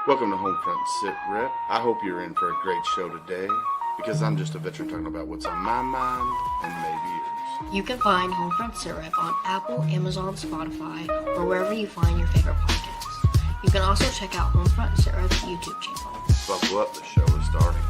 Welcome to HomeFront SitRep. I hope you're in for a great show today because I'm just a veteran talking about what's on my mind and maybe yours. You can find HomeFront SitRep on Apple, Amazon, Spotify, or wherever you find your favorite podcasts. You can also check out HomeFront SitRep's YouTube channel. Buckle up, the show is starting.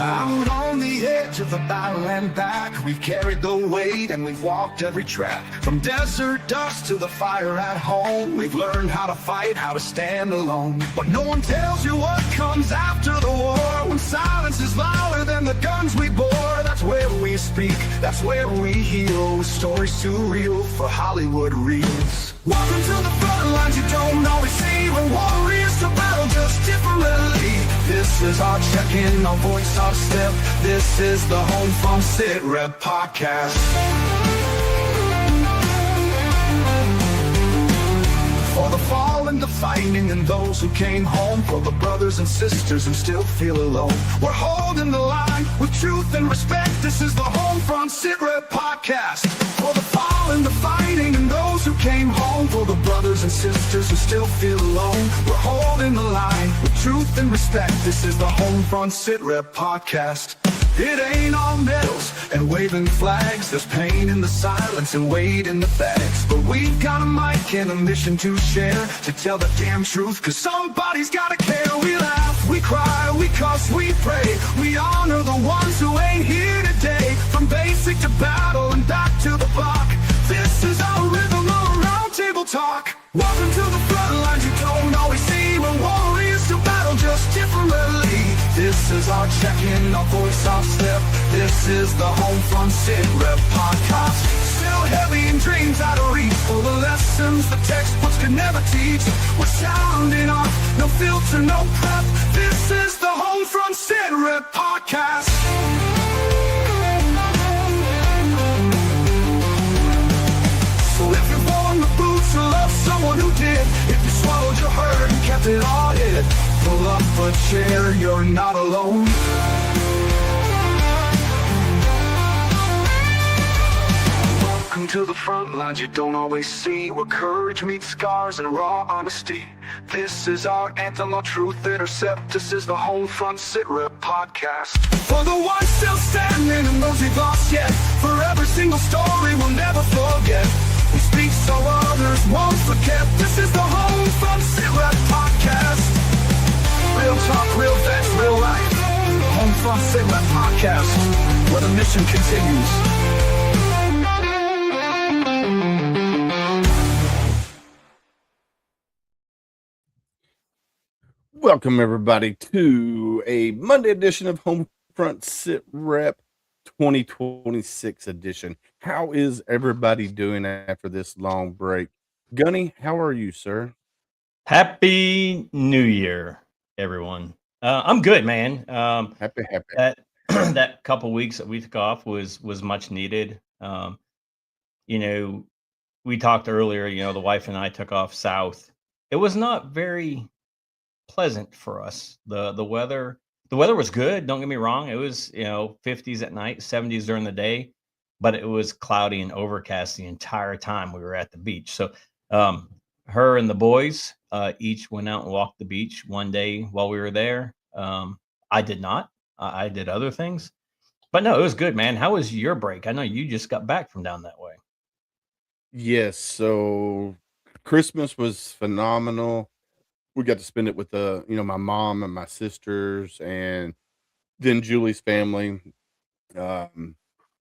Out on the edge of the battle and back, we've carried the weight and we've walked every track. From desert dust to the fire at home, we've learned how to fight, how to stand alone. But no one tells you what comes after the war, when silence is louder than the guns we bore. That's where we speak, that's where we heal, with stories too real for Hollywood reels. Welcome to the front lines you don't always see, when warriors to battle just differently. This is our check-in, our voice, our step. This is the HomeFront SitRep podcast. For the fallen, the fighting, and those who came home. For the brothers and sisters who still feel alone. We're holding the line with truth and respect. This is the HomeFront SitRep podcast. For the fallen, the fighting, and those who came home. For the brothers and sisters who still feel alone. We're holding the line with truth and respect. This is the HomeFront SitRep podcast. It ain't all medals and waving flags. There's pain in the silence and weight in the facts. But we've got a mic and a mission to share, to tell the damn truth, cause somebody's gotta care. We laugh, we cry, we cuss, we pray. We honor the ones who ain't here today. From basic to battle and back to the block. This is our rhythm of round table talk. Welcome to the front lines you don't always see, when warriors to battle just differently. This is our check-in, our voice, our step. This is the HomeFront SitRep podcast. Still heavy in dreams out of reach, full of lessons the textbooks could never teach. We're sounding off, no filter, no prep. This is the HomeFront SitRep podcast. So if you're born with boots or love someone who did, if you swallowed your hurt and kept it all hid, pull up a chair, you're not alone. Welcome to the front lines you don't always see, where courage meets scars and raw honesty. This is our anthem, our truth intercept. This is the HomeFront SitRep podcast. For the ones still standing and those we've lost yet, for every single story we'll never forget. We speak so others won't forget. This is the HomeFront SitRep podcast. Real talk, real facts, real life. HomeFront SitRep podcast, where the mission continues. Welcome, everybody, to a Monday edition of HomeFront SitRep 2026 edition. How is everybody doing after this long break? Gunny, how are you, sir? Happy New Year, everyone. I'm good, man. Happy. That couple weeks that we took off was much needed. We talked earlier, the wife and I took off south. It was not very pleasant for us. The weather was good, don't get me wrong. It was 50s at night, 70s during the day, but it was cloudy and overcast the entire time we were at the beach. So her and the boys each went out and walked the beach one day while we were there. I did not. I did other things, but no, it was good, man. How was your break? I know you just got back from down that way. Yes, so Christmas was phenomenal. We got to spend it with my mom and my sisters, and then Julie's family.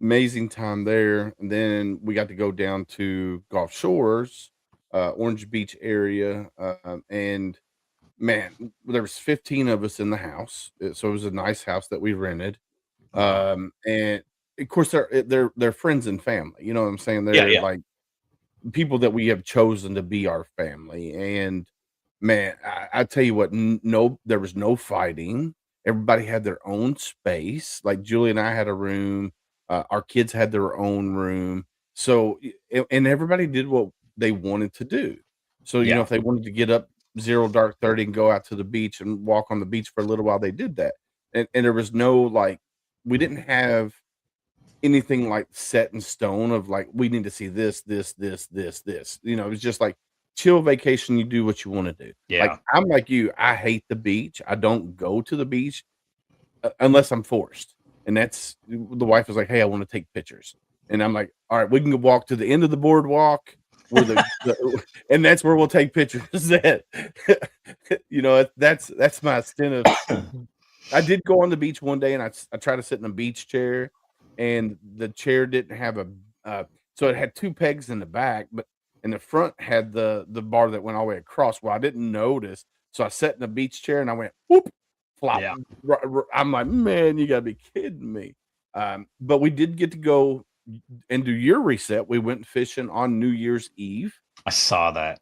Amazing time there. And then we got to go down to Gulf Shores, Orange Beach area, and man, there was 15 of us in the house, so it was a nice house that we rented. And of course, they're friends and family. You know what I'm saying? They're like people that we have chosen to be our family, and man, I tell you what, there was no fighting. Everybody had their own space. Like Julie and I had a room. Our kids had their own room. So, and everybody did what they wanted to do. So, if they wanted to get up 0 dark 30 and go out to the beach and walk on the beach for a little while, they did that. And there was no, we didn't have anything like set in stone of like we need to see this. It was just like chill vacation. You do what you want to do. Like Yeah. I'm like you. I hate the beach. I don't go to the beach unless I'm forced. And that's the wife was like, "Hey, I want to take pictures," and I'm like, "All right, we can go walk to the end of the boardwalk where and that's where we'll take pictures." That that's my stint of. I did go on the beach one day, and I tried to sit in a beach chair, and the chair didn't have so it had 2 pegs in the back, but in the front had the bar that went all the way across. Well, I didn't notice, so I sat in a beach chair, and I went, "Whoop," flop. Yeah. I'm like, "Man, you gotta be kidding me." But we did get to go and do your reset. We went fishing on New Year's Eve. I saw that.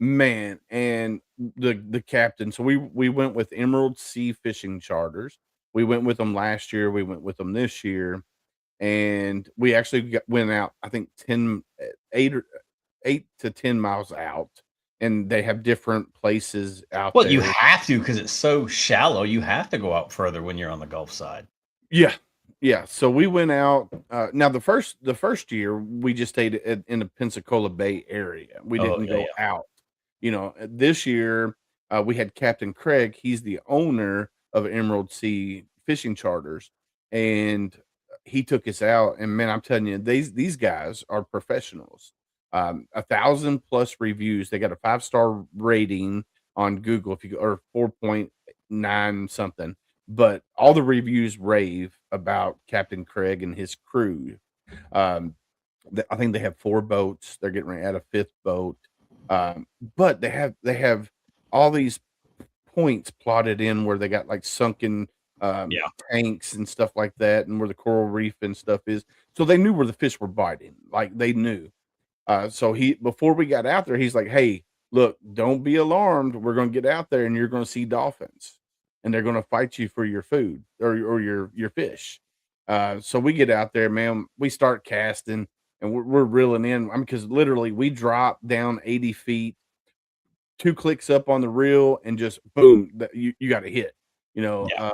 Man, and the captain, so we went with Emerald Sea Fishing Charters. We went with them last year, we went with them this year, and we actually went out, I think 8 to 10 miles out, and they have different places out Well, you there. have to because it's so shallow. You have to go out further when you're on the Gulf side. Yeah. Yeah, so we went out, now the first year, we just stayed in the Pensacola Bay area. We Oh, didn't yeah, go yeah. out. This year, we had Captain Craig. He's the owner of Emerald Sea Fishing Charters, and he took us out. And man, I'm telling you, these guys are professionals. 1,000+ reviews. They got a 5-star rating on Google, if you or 4.9 something. But all the reviews rave about Captain Craig and his crew. Um, I think they have 4 boats. They're getting ready to add a 5th boat. But they have all these points plotted in where they got like sunken Yeah. tanks and stuff like that, and where the coral reef and stuff is. So they knew where the fish were biting. Like they knew. So he before we got out there, he's like, "Hey, look, don't be alarmed. We're going to get out there, and you're going to see dolphins, and they're going to fight you for your food or your fish." So we get out there, man. We start casting, and we're reeling in. I mean, because literally we drop down 80 feet, 2 clicks up on the reel, and just boom, you got a hit. Yeah.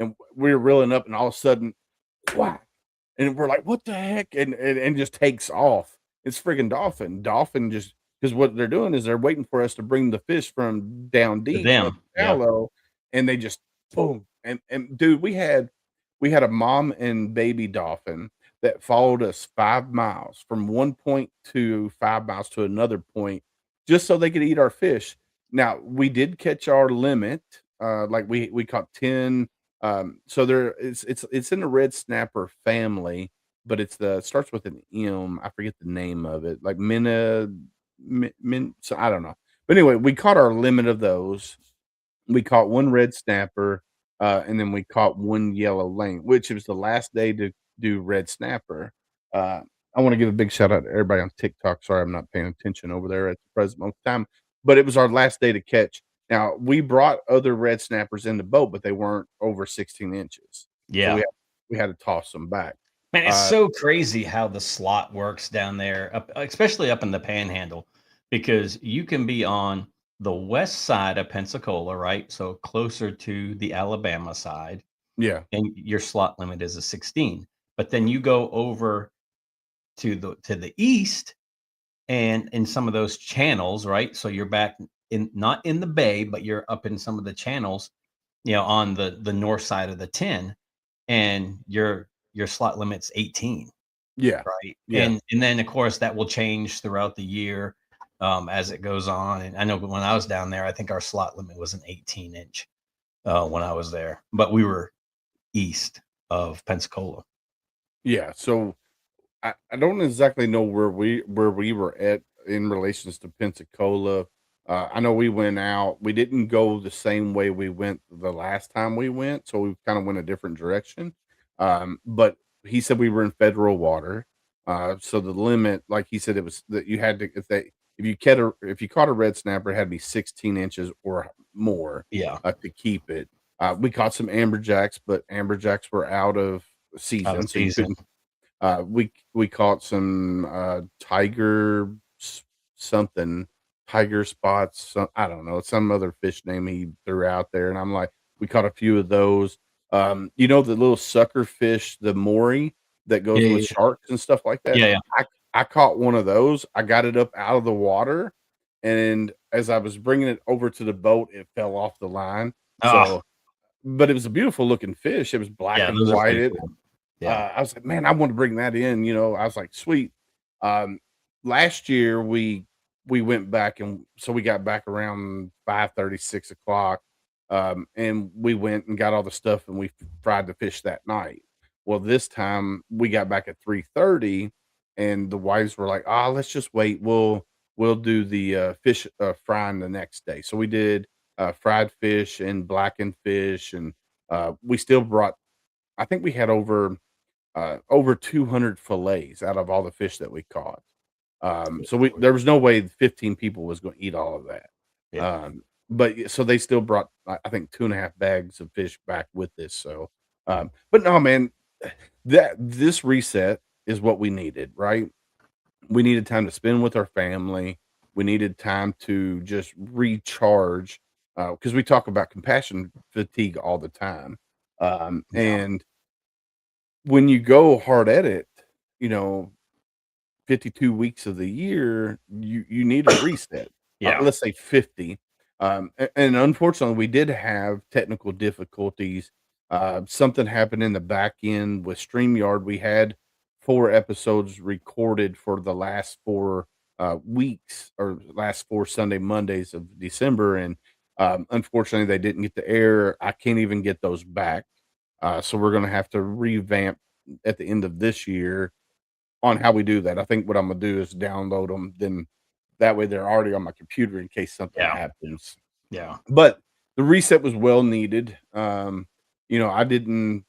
And we're reeling up, and all of a sudden, whack, and we're like, "What the heck?" And just takes off. It's friggin' dolphin. Dolphin just because what they're doing is they're waiting for us to bring the fish from down To deep up them. Yeah. shallow, and they just boom. And dude, we had a mom and baby dolphin that followed us 5 miles from one point to 5 miles to another point just so they could eat our fish. Now, we did catch our limit. Like we caught 10. So it's in the red snapper family, but it starts with an M. I forget the name of it. Like so I don't know. But anyway, we caught our limit of those. We caught 1 red snapper, and then we caught 1 yellow lane, which was the last day to do red snapper. Uh, I wanna give a big shout out to everybody on TikTok. Sorry, I'm not paying attention over there at the present moment in time, but it was our last day to catch. Now, we brought other red snappers in the boat, but they weren't over 16 inches, so we Yeah. had we had to toss them back. Man, it's Uh, so crazy how the slot works down there, especially up in the Panhandle, because you can be on the west side of Pensacola, right? So closer to the Alabama side, yeah, and your slot limit is a 16. But then you go over to the east and in some of those channels, right? So you're back in not in the bay, but you're up in some of the channels, on the north side of the 10, and your slot limit's 18, yeah, right? yeah. And then of course that will change throughout the year as it goes on. And I know when I was down there, I think our slot limit was an 18-inch when I was there, but we were east of Pensacola. Yeah, so I don't exactly know where we were at in relations to Pensacola. I know we went out. We didn't go the same way we went the last time we went, so we kind of went a different direction. But he said we were in federal water. So the limit, like he said, it was that you had to if you caught a red snapper, it had to be 16 inches or more Yeah, to keep it. We caught some amberjacks, but amberjacks were out of out season, of so you season. couldn't. We caught some tiger something, tiger spots. I don't know, some other fish name he threw out there, and I'm like, we caught a few of those. The little sucker fish, the Maury, that goes Yeah, with yeah, sharks and stuff like that. yeah, yeah. I caught one of those. I got it up out of the water, and as I was bringing it over to the boat, it fell off the line. Oh, So, but it was a beautiful looking fish. It was black yeah, and those are pretty whited. cool. Yeah, I was like, "Man, I want to bring that in," I was like, "Sweet." Um, Last year we went back, and so we got back around 5:30, 6 o'clock, and we went and got all the stuff, and we fried the fish that night. Well, this time we got back at 3:30, and the wives were like, "Ah, let's just wait. We'll do the fish frying the next day." So we did fried fish and blackened fish, and we still brought. I think we had over 200 fillets out of all the fish that we caught. So there was no way 15 people was going to eat all of that. yeah, So they still brought, I think, 2.5 bags of fish back with this. So, but no, man, that this reset is what we needed, right? We needed time to spend with our family. We needed time to just recharge because we talk about compassion fatigue all the time. yeah, And when you go hard at it, you know, 52 weeks of the year, you need a reset. yeah, Let's say 50. And unfortunately, we did have technical difficulties. Something happened in the back end with StreamYard. We had 4 episodes recorded for the last 4 weeks or last 4 Mondays of December. And unfortunately, they didn't get to air. I can't even get those back. So we're going to have to revamp at the end of this year on how we do that. I think what I'm gonna do is download them, then that way they're already on my computer in case something yeah, happens. yeah, But the reset was well needed. I didn't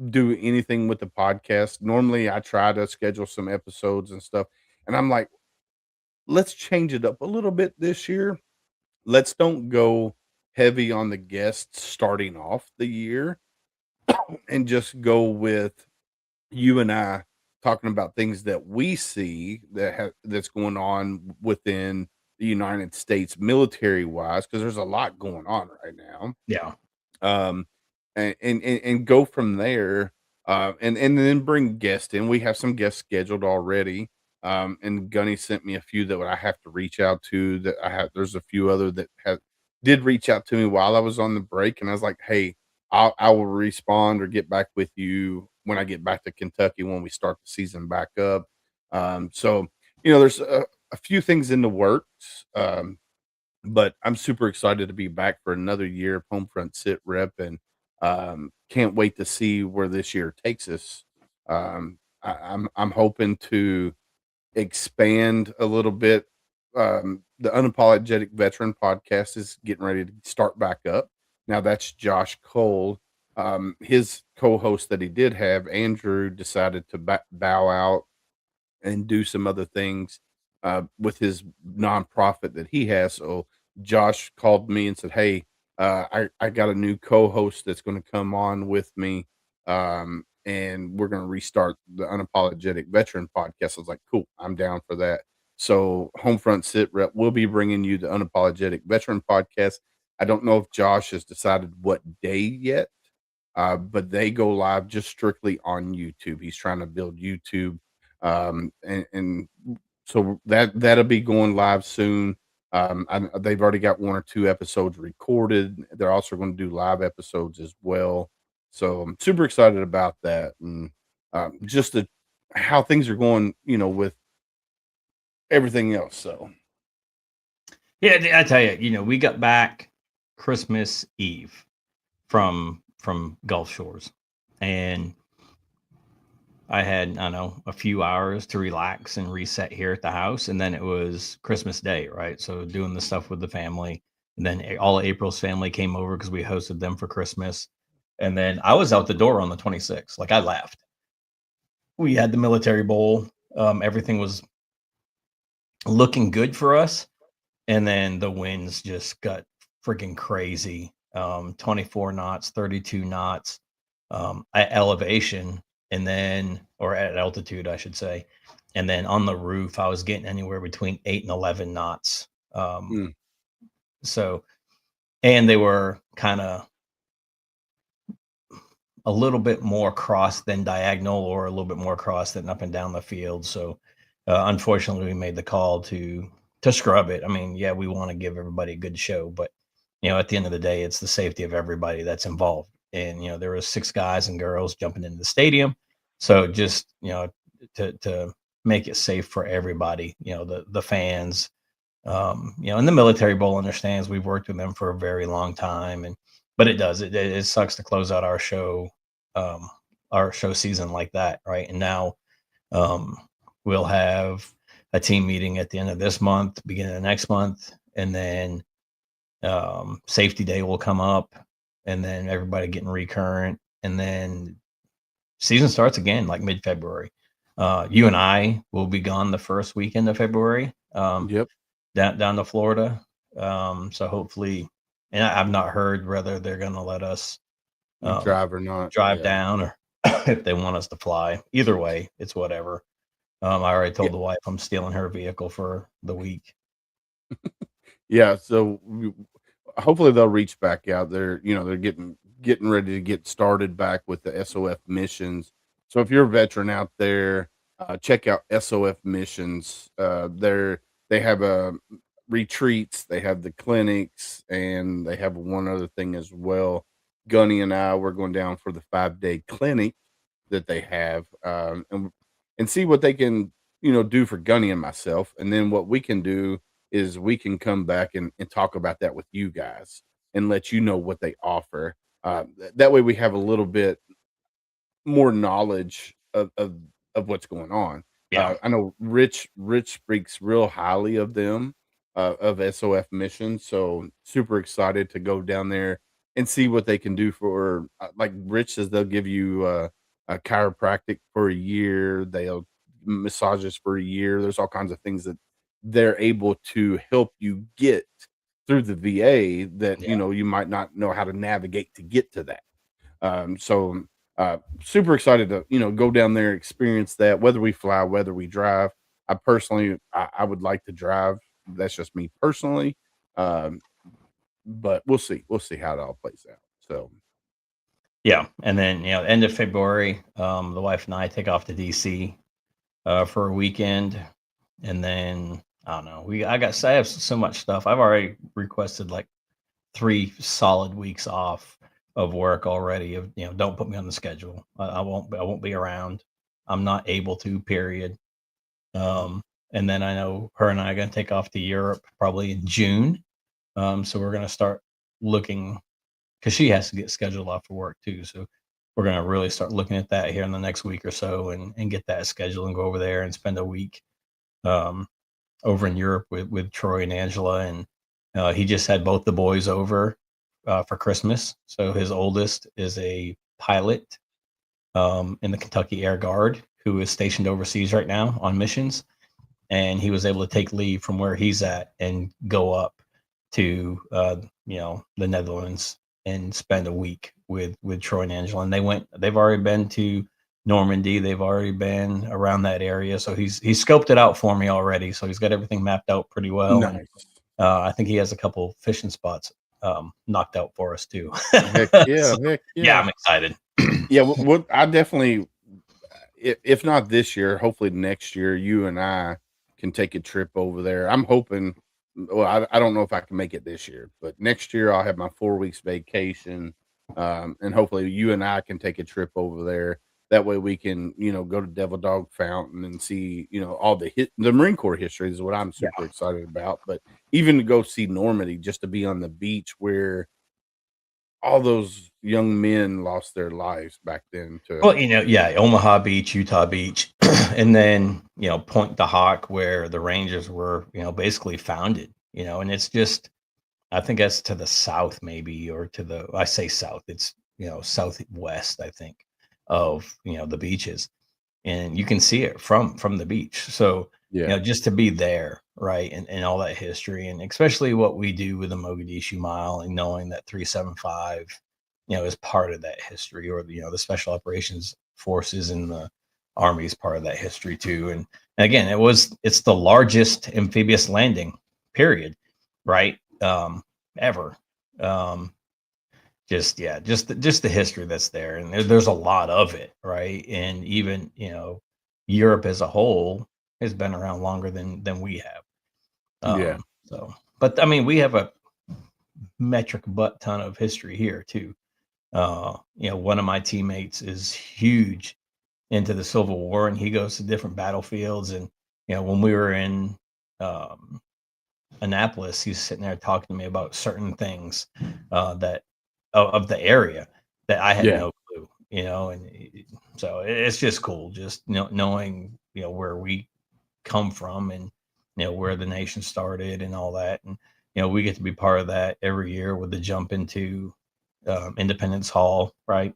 do anything with the podcast. Normally, I try to schedule some episodes and stuff, and I'm like, let's change it up a little bit this year. Let's don't go heavy on the guests starting off the year and just go with you and I talking about things that we see that's going on within the United States military wise, because there's a lot going on right now. yeah, Um, and go from there. And then bring guests in. We have some guests scheduled already. And Gunny sent me a few that I have to reach out to. That I have. There's a few other that have did reach out to me while I was on the break, and I was like, "Hey, I will respond or get back with you when I get back to Kentucky when we start the season back up." So there's a few things in the works. But I'm super excited to be back for another year of Homefront SitRep, and can't wait to see where this year takes us. I'm hoping to expand a little bit. The Unapologetic Veteran podcast is getting ready to start back up. Now that's Josh Cole. His co-host that he did have, Andrew, decided to bow out and do some other things with his nonprofit that he has. So Josh called me and said, "Hey, I got a new co-host that's going to come on with me, and we're going to restart the Unapologetic Veteran podcast." I was like, "Cool, I'm down for that." So Homefront SitRep will be bringing you the Unapologetic Veteran podcast. I don't know if Josh has decided what day yet, but they go live just strictly on YouTube. He's trying to build YouTube, and so that'll be going live soon. They've already got 1 or 2 episodes recorded. They're also going to do live episodes as well. So I'm super excited about that, and just how things are going, with everything else. So yeah. I tell you, we got back Christmas Eve from Gulf Shores, and I had, I don't know, a few hours to relax and reset here at the house. And then it was Christmas Day, right? So doing the stuff with the family. And then all of April's family came over because we hosted them for Christmas. And then I was out the door on the 26th. Like I left. We had the military bowl. Everything was looking good for us. And then the winds just got freaking crazy. 24 knots, 32 knots at elevation, and then, or at altitude, I should say. And then on the roof, I was getting anywhere between 8 and 11 knots. mm, So, and they were kind of a little bit more cross than diagonal, or a little bit more cross than up and down the field. So unfortunately, we made the call to scrub it. I mean, yeah, we want to give everybody a good show, but at the end of the day, it's the safety of everybody that's involved. And there was 6 guys and girls jumping into the stadium, so just to make it safe for everybody, the fans, and the military bowl understands. We've worked with them for a very long time, but it sucks to close out our show season like that, right? And now um, we'll have a team meeting at the end of this month, beginning of next month, and then safety day will come up, and then everybody getting recurrent, and then season starts again like mid-February. You and I will be gone the first weekend of February. Yep. Down to Florida. So hopefully, and I've not heard whether they're going to let us Drive or not. drive down, or if they want us to fly. Either way, it's whatever. I already told the wife I'm stealing her vehicle for the week. Yeah. So hopefully they'll reach back out. They're getting ready to get started back with the SOF missions. So if you're a veteran out there, check out SOF missions. They have retreats, they have the clinics, and they have one other thing as well. Gunny and I, we're going down for the 5-day clinic that they have, and see what they can do for Gunny and myself. And then what we can do is we can come back and talk about that with you guys and let you know what they offer. That way we have a little bit more knowledge of what's going on. Yeah. I know Rich speaks real highly of them, of SOF missions. So super excited to go down there and see what they can do for, like Rich says, they'll give you a chiropractic for a year. They'll massages for a year. There's all kinds of things that they're able to help you get through the VA that, you might not know how to navigate to get to that. So super excited to go down there, experience that, whether we fly, whether we drive. I would like to drive. That's just me personally. But we'll see how it all plays out. So Yeah. And then end of February, the wife and I take off to DC for a weekend, and then I don't know, I have so much stuff. I've already requested like 3 solid weeks off of work already. Of don't put me on the schedule. I won't be around. I'm not able to, period. And then I know her and I are going to take off to Europe probably in June. So we're going to start looking, because she has to get scheduled off for work too. So we're going to really start looking at that here in the next week or so, and get that scheduled and go over there and spend a week over in Europe with Troy and Angela. And he just had both the boys over for Christmas. So his oldest is a pilot in the Kentucky Air Guard, who is stationed overseas right now on missions. And he was able to take leave from where he's at and go up to the Netherlands and spend a week with Troy and Angela. And they've already been to Normandy. They've already been around that area. So he's scoped it out for me already. So he's got everything mapped out pretty well. nice. And I think he has a couple fishing spots knocked out for us too. Heck yeah, So, yeah, I'm excited. Yeah, what I definitely, if not this year, hopefully next year, you and I can take a trip over there. I'm hoping. Well, I don't know if I can make it this year, but next year I'll have my 4 weeks vacation, and hopefully you and I can take a trip over there. That way we can, go to Devil Dog Fountain and see, all the Marine Corps history is what I'm super excited about. But even to go see Normandy, just to be on the beach where all those young men lost their lives back then. Well, Omaha Beach, Utah Beach, and then Point de Hoc, where the Rangers were basically founded. And it's just, I think that's to the south, maybe, or I say south, it's southwest, I think, of the beaches, and you can see it from the beach. So just to be there, right, and all that history, and especially what we do with the Mogadishu Mile, and knowing that 375 is part of that history, or the Special Operations Forces and the Army is part of that history too. And again, it's the largest amphibious landing period, right, ever. just the history that's there, and there's a lot of it, right? And even Europe as a whole has been around longer than we have. Yeah. So, but I mean, we have a metric butt ton of history here too. One of my teammates is huge into the Civil War, and he goes to different battlefields. And when we were in Annapolis, he's sitting there talking to me about certain things that of the area that I had Yeah. no clue. So it's just cool, just knowing where we come from, and where the nation started and all that. And we get to be part of that every year with the jump into Independence Hall, right?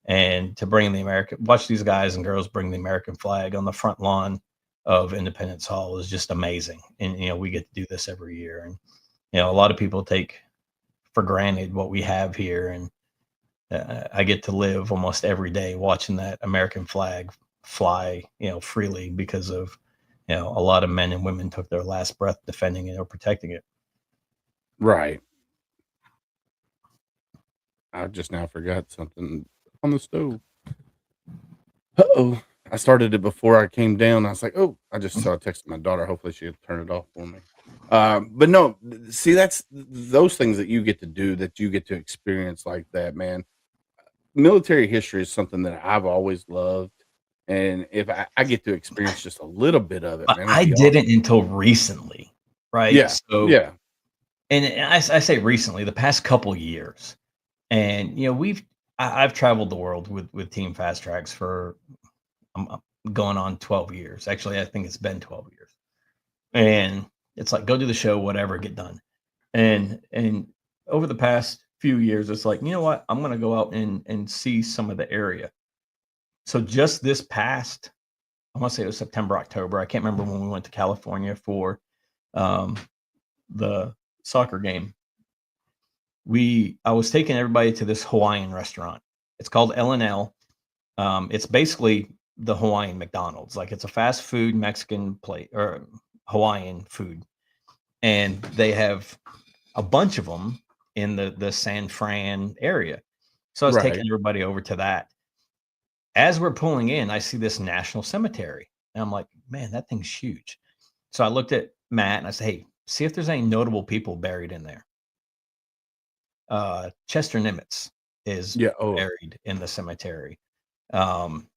And to bring watch these guys and girls bring the American flag on the front lawn of Independence Hall is just amazing. And we get to do this every year. And a lot of people take for granted what we have here, and I get to live almost every day watching that American flag fly freely, because of a lot of men and women took their last breath defending it or protecting it. Right. I just now forgot something on the stove. Uh-oh. I started it before I came down. I was like, oh, I just saw a text my daughter. Hopefully she'll turn it off for me. But no, see, that's those things that you get to do, that you get to experience like that, man. Military history is something that I've always loved. And if I get to experience just a little bit of it, But man, I that'd be didn't until recently, right? Yeah. So, Yeah. and I say recently, the past couple years, and I've traveled the world with Team Fast Tracks for going on 12 years. Actually, I think it's been 12 years, and it's like, go do the show, whatever, get done. And over the past few years, it's like, you know what, I'm going to go out and see some of the area. So just this past, I want to say it was September, October. I can't remember when we went to California for the soccer game. I was taking everybody to this Hawaiian restaurant. It's called L&L. It's basically the Hawaiian McDonald's. Like, it's a fast food Mexican plate or Hawaiian food. And they have a bunch of them in the San Fran area. So I was taking everybody over to that. As we're pulling in, I see this national cemetery. And I'm like, man, that thing's huge. So I looked at Matt and I said, hey, see if there's any notable people buried in there. Chester Nimitz is buried in the cemetery. Gonsalves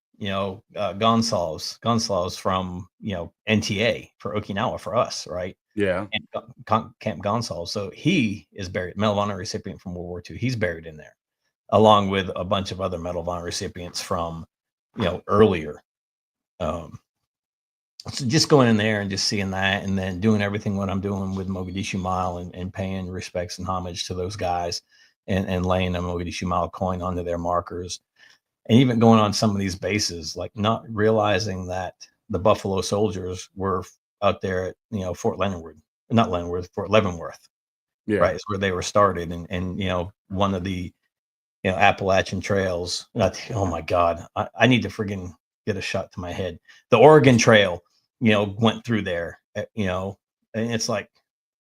from, NTA for Okinawa for us, right? Yeah. Camp Gonsalves. So he is buried, Medal of Honor recipient from World War II. He's buried in there, along with a bunch of other Medal of Honor recipients from, earlier. So just going in there and just seeing that, and then doing everything what I'm doing with Mogadishu Mile, and paying respects and homage to those guys, and laying a Mogadishu Mile coin onto their markers, and even going on some of these bases, like not realizing that the Buffalo Soldiers were out there at, Fort Leavenworth, Yeah. right? It's where they were started. And one of the, Appalachian trails. Oh my God, I need to friggin' get a shot to my head. The Oregon Trail, went through there, and it's like,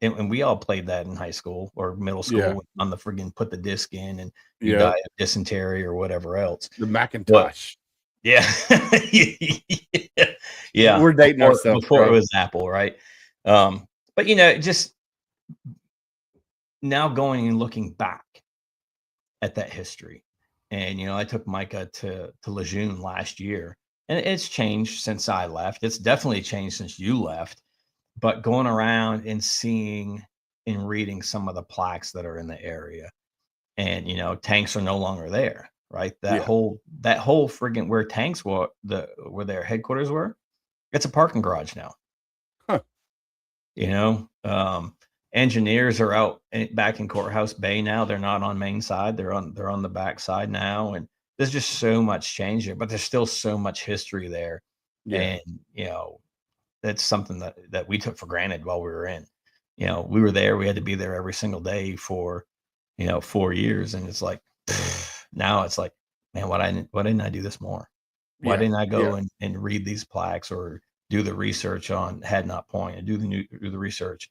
and we all played that in high school or middle school on the friggin' put the disc in, and you die of dysentery or whatever else. The Macintosh. Yeah. Yeah. We're dating ourselves before it was Apple, right? But just now going and looking back at that history. And I took Micah to Lejeune last year, and it's changed since I left. It's definitely changed since you left. But going around and seeing and reading some of the plaques that are in the area, and tanks are no longer there, right? That whole friggin' where tanks were, where their headquarters were, it's a parking garage now. Huh. Engineers are out back in Courthouse Bay now. They're not on Main Side. They're on the back side now, and there's just so much change there. But there's still so much history there, and that's something that we took for granted while we were in. We were there. We had to be there every single day for 4 years, and it's like now it's like, man, why didn't I do this more? Why didn't I go and read these plaques, or do the research on Hadnot Point, and do the research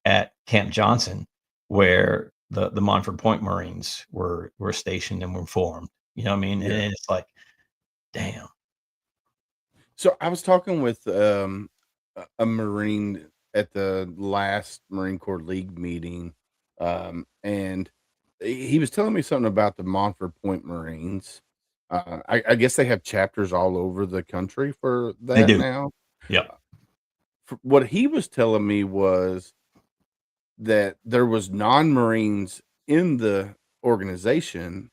at Camp Johnson, where the Montford Point Marines were stationed and were formed. You know what I mean? Yeah. And it's like, damn. So I was talking with a Marine at the last Marine Corps League meeting, and he was telling me something about the Montford Point Marines. I guess they have chapters all over the country for They that do. now. Yep. What he was telling me was that there was non-Marines in the organization,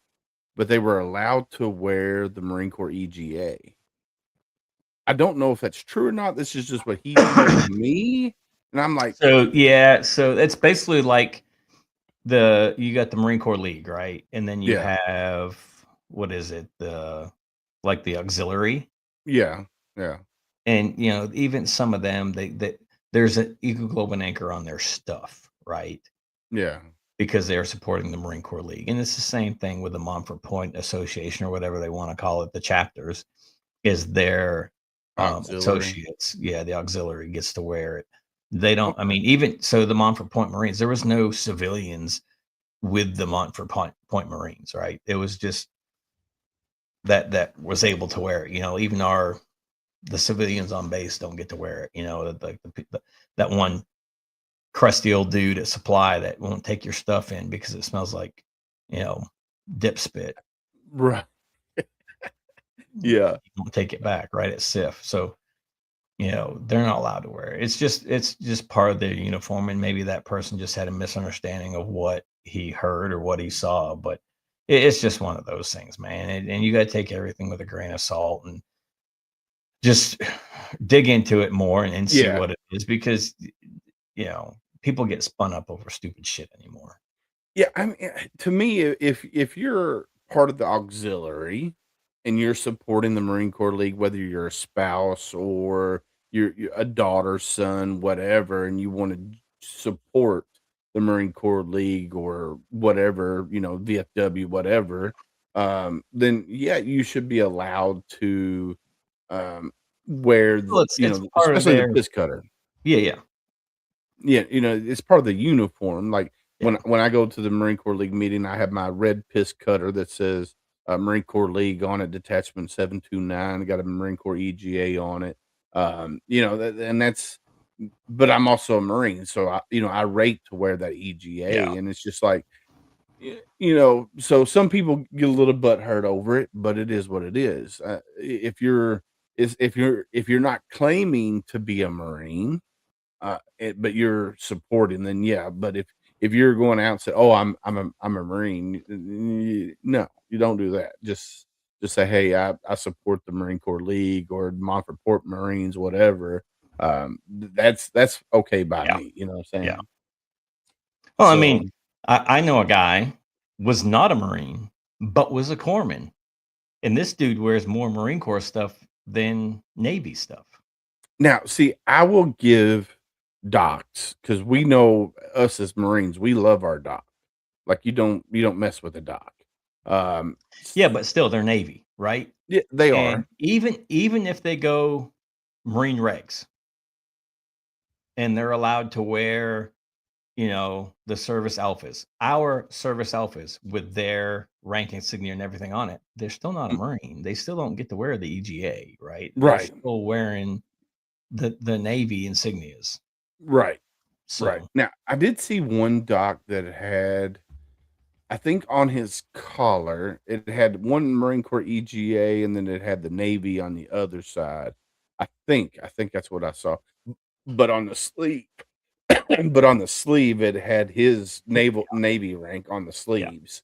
but they were allowed to wear the Marine Corps EGA. I don't know if that's true or not. This is just what he told me, and I'm like, So yeah, so it's basically like you got the Marine Corps League, right? And then you yeah, have, what is it? Like the auxiliary. yeah, yeah, And even some of them, there's an Eagle Globe and Anchor on their stuff, right? yeah, Because they're supporting the Marine Corps League. And it's the same thing with the Montford Point Association, or whatever they want to call it, the chapters, is their auxiliary. associates. Yeah, the auxiliary gets to wear it. They don't, I mean, even so, the Montfort Point Marines, there was no civilians with the Montfort Point Marines, right? It was just that was able to wear it. Even the civilians on base don't get to wear it. That one crusty old dude at supply that won't take your stuff in because it smells like, dip spit. Right. Yeah. You won't take it back, right? At SIF. So, they're not allowed to wear it. It's just part of their uniform. And maybe that person just had a misunderstanding of what he heard or what he saw. But it's just one of those things, man. And you got to take everything with a grain of salt and just dig into it more and see Yeah. what it is, because people get spun up over stupid shit anymore. Yeah, I mean, to me, if you're part of the auxiliary and you're supporting the Marine Corps League, whether you're a spouse or you're a daughter, son, whatever, and you want to support the Marine Corps League or whatever, VFW, whatever, then yeah, you should be allowed to wear, Well, it's part of especially the their, piss cutter. yeah. Yeah, it's part of the uniform. Like Yeah. when I go to the Marine Corps League meeting, I have my red piss cutter that says Marine Corps League on it, Detachment 729. Got a Marine Corps EGA on it. And that's. But I'm also a Marine, so I rate to wear that EGA, Yeah. and it's just like, So some people get a little butt hurt over it, but it is what it is. If you're not claiming to be a Marine, but you're supporting, then yeah. But if you're going out and say, "Oh, I'm a Marine," no, you don't do that. Just say, "Hey, I support the Marine Corps League or Montford Port Marines, whatever." That's okay by Yeah. me. You know what I'm saying? Yeah. Well, I So mean, I know a guy was not a Marine, but was a corpsman. And this dude wears more Marine Corps stuff than Navy stuff. now, see, I will give docs because we know us as Marines, we love our doc. Like you don't mess with a doc. Um, Yeah, but still, they're Navy, right? yeah, they And are. even if they go Marine regs and they're allowed to wear, the service alphas, our service alphas with their rank insignia and everything on it, they're still not a Marine. They still don't get to wear the EGA, right? They're Right. still wearing the Navy insignias. Right. Right. So Now, I did see one doc that had, I think on his collar, it had one Marine Corps EGA and then it had the Navy on the other side. I think that's what I saw. But on the sleeve, it had his Navy rank on the yeah, sleeves.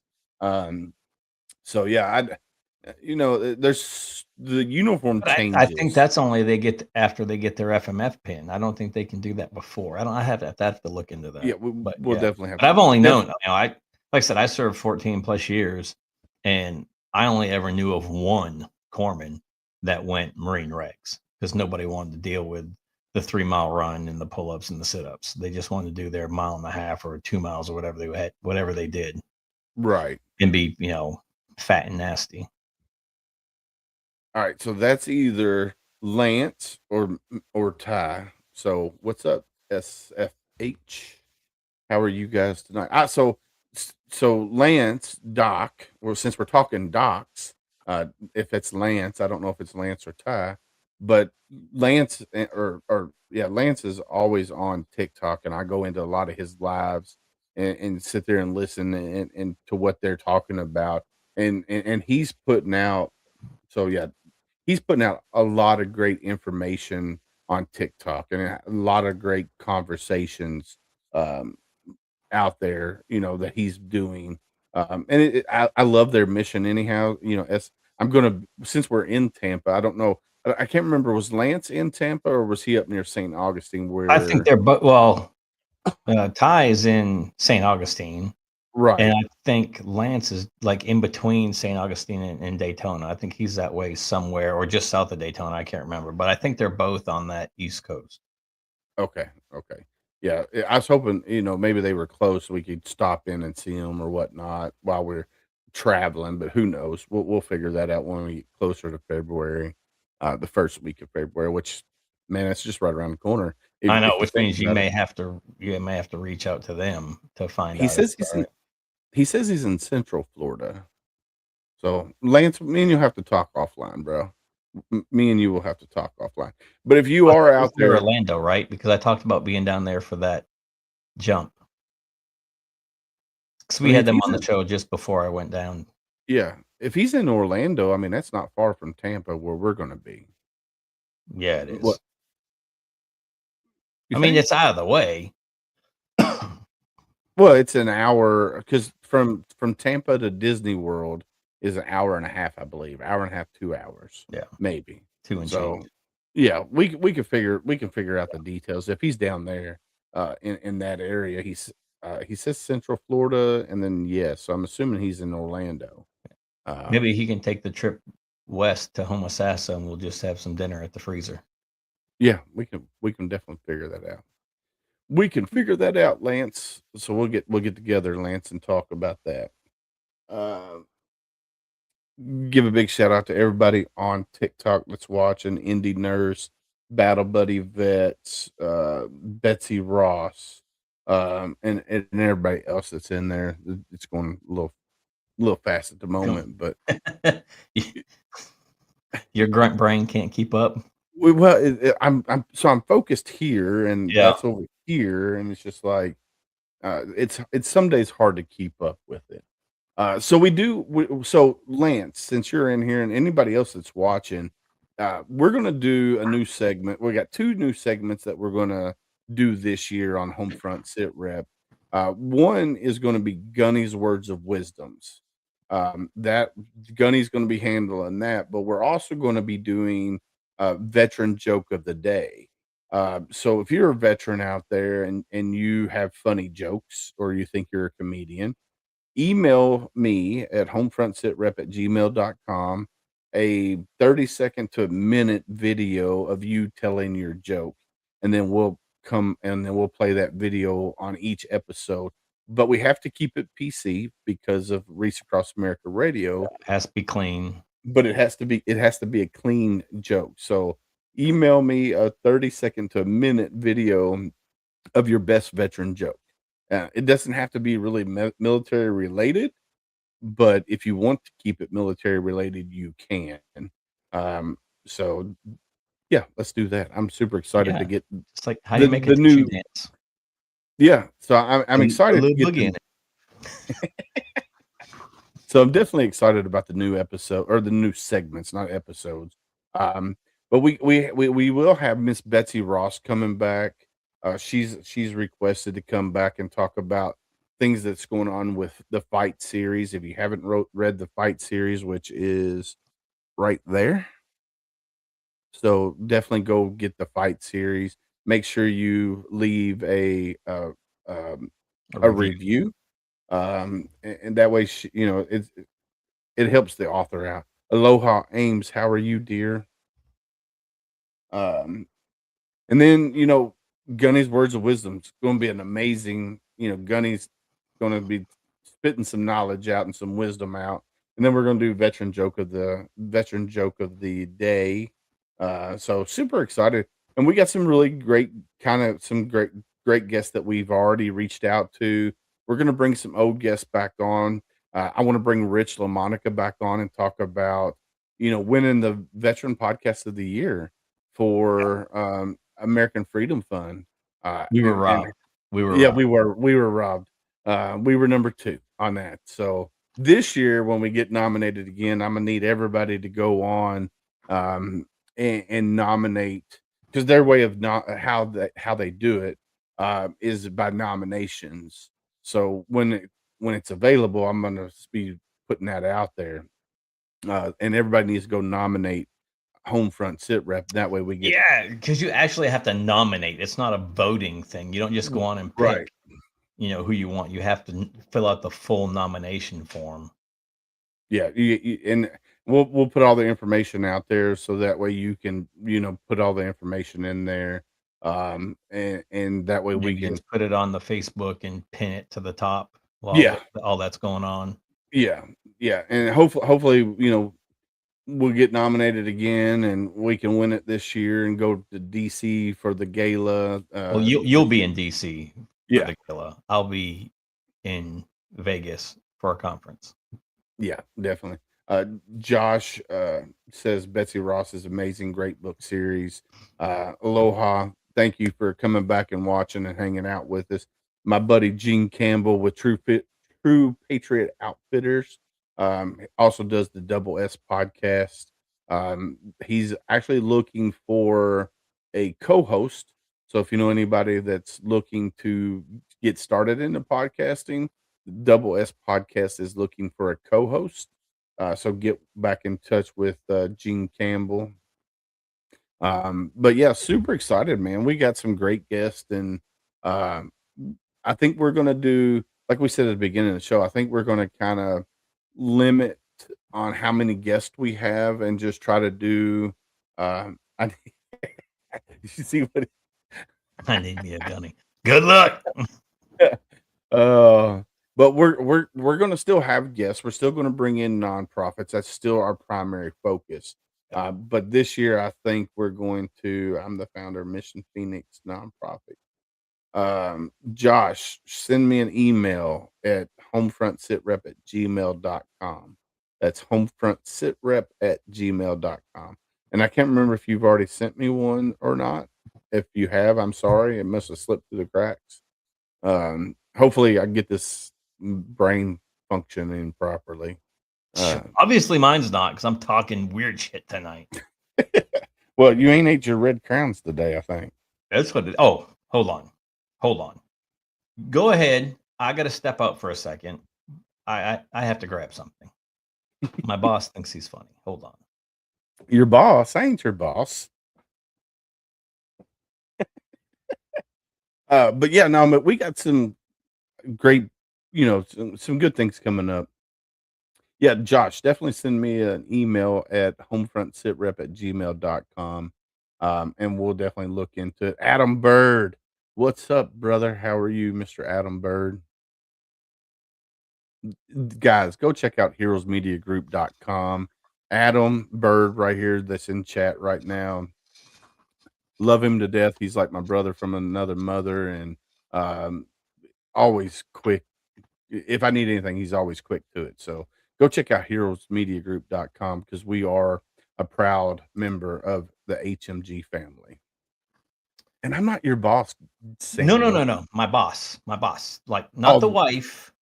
So yeah, there's the uniform but I think changes. that's only they get after they get their FMF pin. I don't think they can do that before. I have to look into Yeah, that. But we'll yeah, definitely have but to. I've only known, like I said, I served 14 plus years, and I only ever knew of one corpsman that went Marine regs because nobody wanted to deal with the 3 mile run and the pull ups and the sit ups. They just wanted to do their 1.5 miles or 2 miles or whatever they did, Right. and be fat and nasty. All right, so that's either Lance or Ty. So what's up, SFH? How are you guys tonight? So so Lance, Doc, well, since we're talking docs, if it's Lance, I don't know if it's Lance or Ty, but Lance Lance is always on TikTok, and I go into a lot of his lives and sit there and listen and to what they're talking about, and he's putting out. So yeah, he's putting out a lot of great information on TikTok and a lot of great conversations. Um, out there, that he's doing. And I love their mission anyhow. As I'm gonna since we're in Tampa, I don't know. I can't remember, was Lance in Tampa or was he up near St. Augustine? I think Where they're well. Ty is in St. Augustine, and right? I think Lance is like in between St. Augustine and Daytona. I think he's that way somewhere, or just south of Daytona. I can't remember, but I think they're both on that East Coast. Okay, okay. Yeah, I was hoping, maybe they were close so we could stop in and see them or whatnot while we're traveling, but who knows? We'll figure that out when we get closer to February, the first week of February, which, man, it's just right around the corner. I know, If you which think means about it, you may have to reach out to them to find he out if says it's he's all in right. he says he's in Central Florida. So, Lance, me and you have to talk offline, bro. Me and you will have to talk offline. But if you I are thought it was out near there, Orlando, right? Because I talked about being down there for that jump. Because I we mean, had if them he's on the in, show just before I went down. yeah, if he's in Orlando, I mean, that's not far from Tampa where we're going to be. Yeah, it What is. you I mean, think? it's out of the way. Well, it's an hour because from Tampa to Disney World is an hour and a half, I believe. Hour and a half, 2 hours, Yeah, maybe. 2 and change. So, yeah, we can figure out the details if he's down there in that area. He says Central Florida, and then yes, so I'm assuming he's in Orlando. Maybe Um, he can take the trip west to Homosassa, and we'll just have some dinner at the freezer. yeah, we can definitely figure that out. We can figure that out, Lance. So we'll get together, Lance, and talk about that. Uh, Give a big shout out to everybody on TikTok that's watching: Indie Nurse, Battle Buddy Vets, Betsy Ross, and everybody else that's in there. It's going a little fast at the Come moment, but Your grunt brain can't keep up. I'm focused here, and Yeah. that's over here, and it's just like it's some days hard to keep up with it. So Lance, since you're in here and anybody else that's watching, we're gonna do a new segment. We got 2 new segments that we're gonna do this year on Homefront SitRep. One is gonna be Gunny's Words of Wisdoms. That Gunny's gonna be handling that, but we're also gonna be doing Veteran Joke of the Day. So if you're a veteran out there and you have funny jokes or you think you're a comedian, email me at homefrontsitrep@gmail.com a 30-second to a minute video of you telling your joke, and then we'll play that video on each episode. But we have to keep it PC because of Reach Across America Radio, Has to be clean. but it has to be a clean joke. So email me a 30-second to a minute video of your best veteran joke. It doesn't have to be really military related, but if you want to keep it military related, you can. So yeah, let's do that. I'm super excited to Yeah. get It's like, how do the you make a the tissue new dance? yeah. So I'm A excited to little get boogie in the. it. So I'm definitely excited about the new episode or the new segments, not episodes. Um, but we will have Miss Betsy Ross coming back. She's requested to come back and talk about things that's going on with the fight series. If you haven't read the fight series, which is right there, so definitely go get the fight series. Make sure you leave um, A a review. review, and that way it helps the author out. Aloha Ames, how are you, dear? Um, and then Gunny's words of wisdom is going to be an amazing. Gunny's going to be spitting some knowledge out and some wisdom out, and then we're going to do veteran joke of the day. So super excited, and we got some really great great guests that we've already reached out to. we're gonna bring some old guests back on. I want to bring Rich LaMonica back on and talk about, winning the Veteran Podcast of the Year for American Freedom Fund. We were And robbed. We were yeah, robbed. we were robbed. We were number 2 on that. So this year, when we get nominated again, I'm gonna need everybody to go on um, and nominate, because their way of not how they do it is by nominations. So when it's available, I'm gonna be putting that out there, and everybody needs to go nominate HomeFront SitRep. That way we get Yeah, because you actually have to nominate. It's not a voting thing. You don't just go on and right. pick, who you want. You have to fill out the full nomination form. Yeah, and we'll put all the information out there so that way you can put all the information in there, and that way we Maybe can just put it on the Facebook and pin it to the top while yeah all that's going on. yeah yeah, and hopefully we'll get nominated again and we can win it this year and go to DC for the gala. Well, you'll be in DC for Yeah, the gala. I'll be in Vegas for a conference. yeah, definitely. Josh says Betsy Ross's amazing, great book series. Aloha. Thank you for coming back and watching and hanging out with us. My buddy Gene Campbell with True Patriot Outfitters also does the Double S podcast. He's actually looking for a co-host. So if you know anybody that's looking to get started into podcasting, Double S Podcast is looking for a co-host. So get back in touch with Gene Campbell. But yeah, super excited, man. We got some great guests, and um, I think we're gonna do, like we said at the beginning of the show, I think we're gonna kind of limit on how many guests we have and just try to do I you see what I need me a gunny. Good luck. Uh, but we're gonna still have guests. We're still gonna bring in nonprofits. That's still our primary focus. But this year, I think we're going to. I'm the founder of Mission Phoenix nonprofit. Josh, send me an email at homefrontsitrep@gmail.com. That's homefrontsitrep@gmail.com. And I can't remember if you've already sent me one or not. If you have, I'm sorry. It must have slipped through the cracks. Hopefully I get this brain functioning properly. Obviously, mine's not because I'm talking weird shit tonight. Well, you ain't ate your red crowns today, I think. That's what it. Oh, hold on. Go ahead. I got to step out for a second. I have to grab something. My boss thinks he's funny. Hold on. Your boss ain't your boss. But yeah, no, but we got some great, some good things coming up. Yeah, Josh, definitely send me an email at homefrontsitrep@gmail.com. And we'll definitely look into it. Adam Bird, what's up, brother? How are you, Mr. Adam Bird? Guys, go check out heroesmediagroup.com. Adam Bird right here that's in chat right now. Love him to death. He's like my brother from another mother, and always quick. If I need anything, he's always quick to it. So go check out heroesmediagroup.com because we are a proud member of the HMG family. And I'm not your boss. No. My boss. Like not the Oh. wife,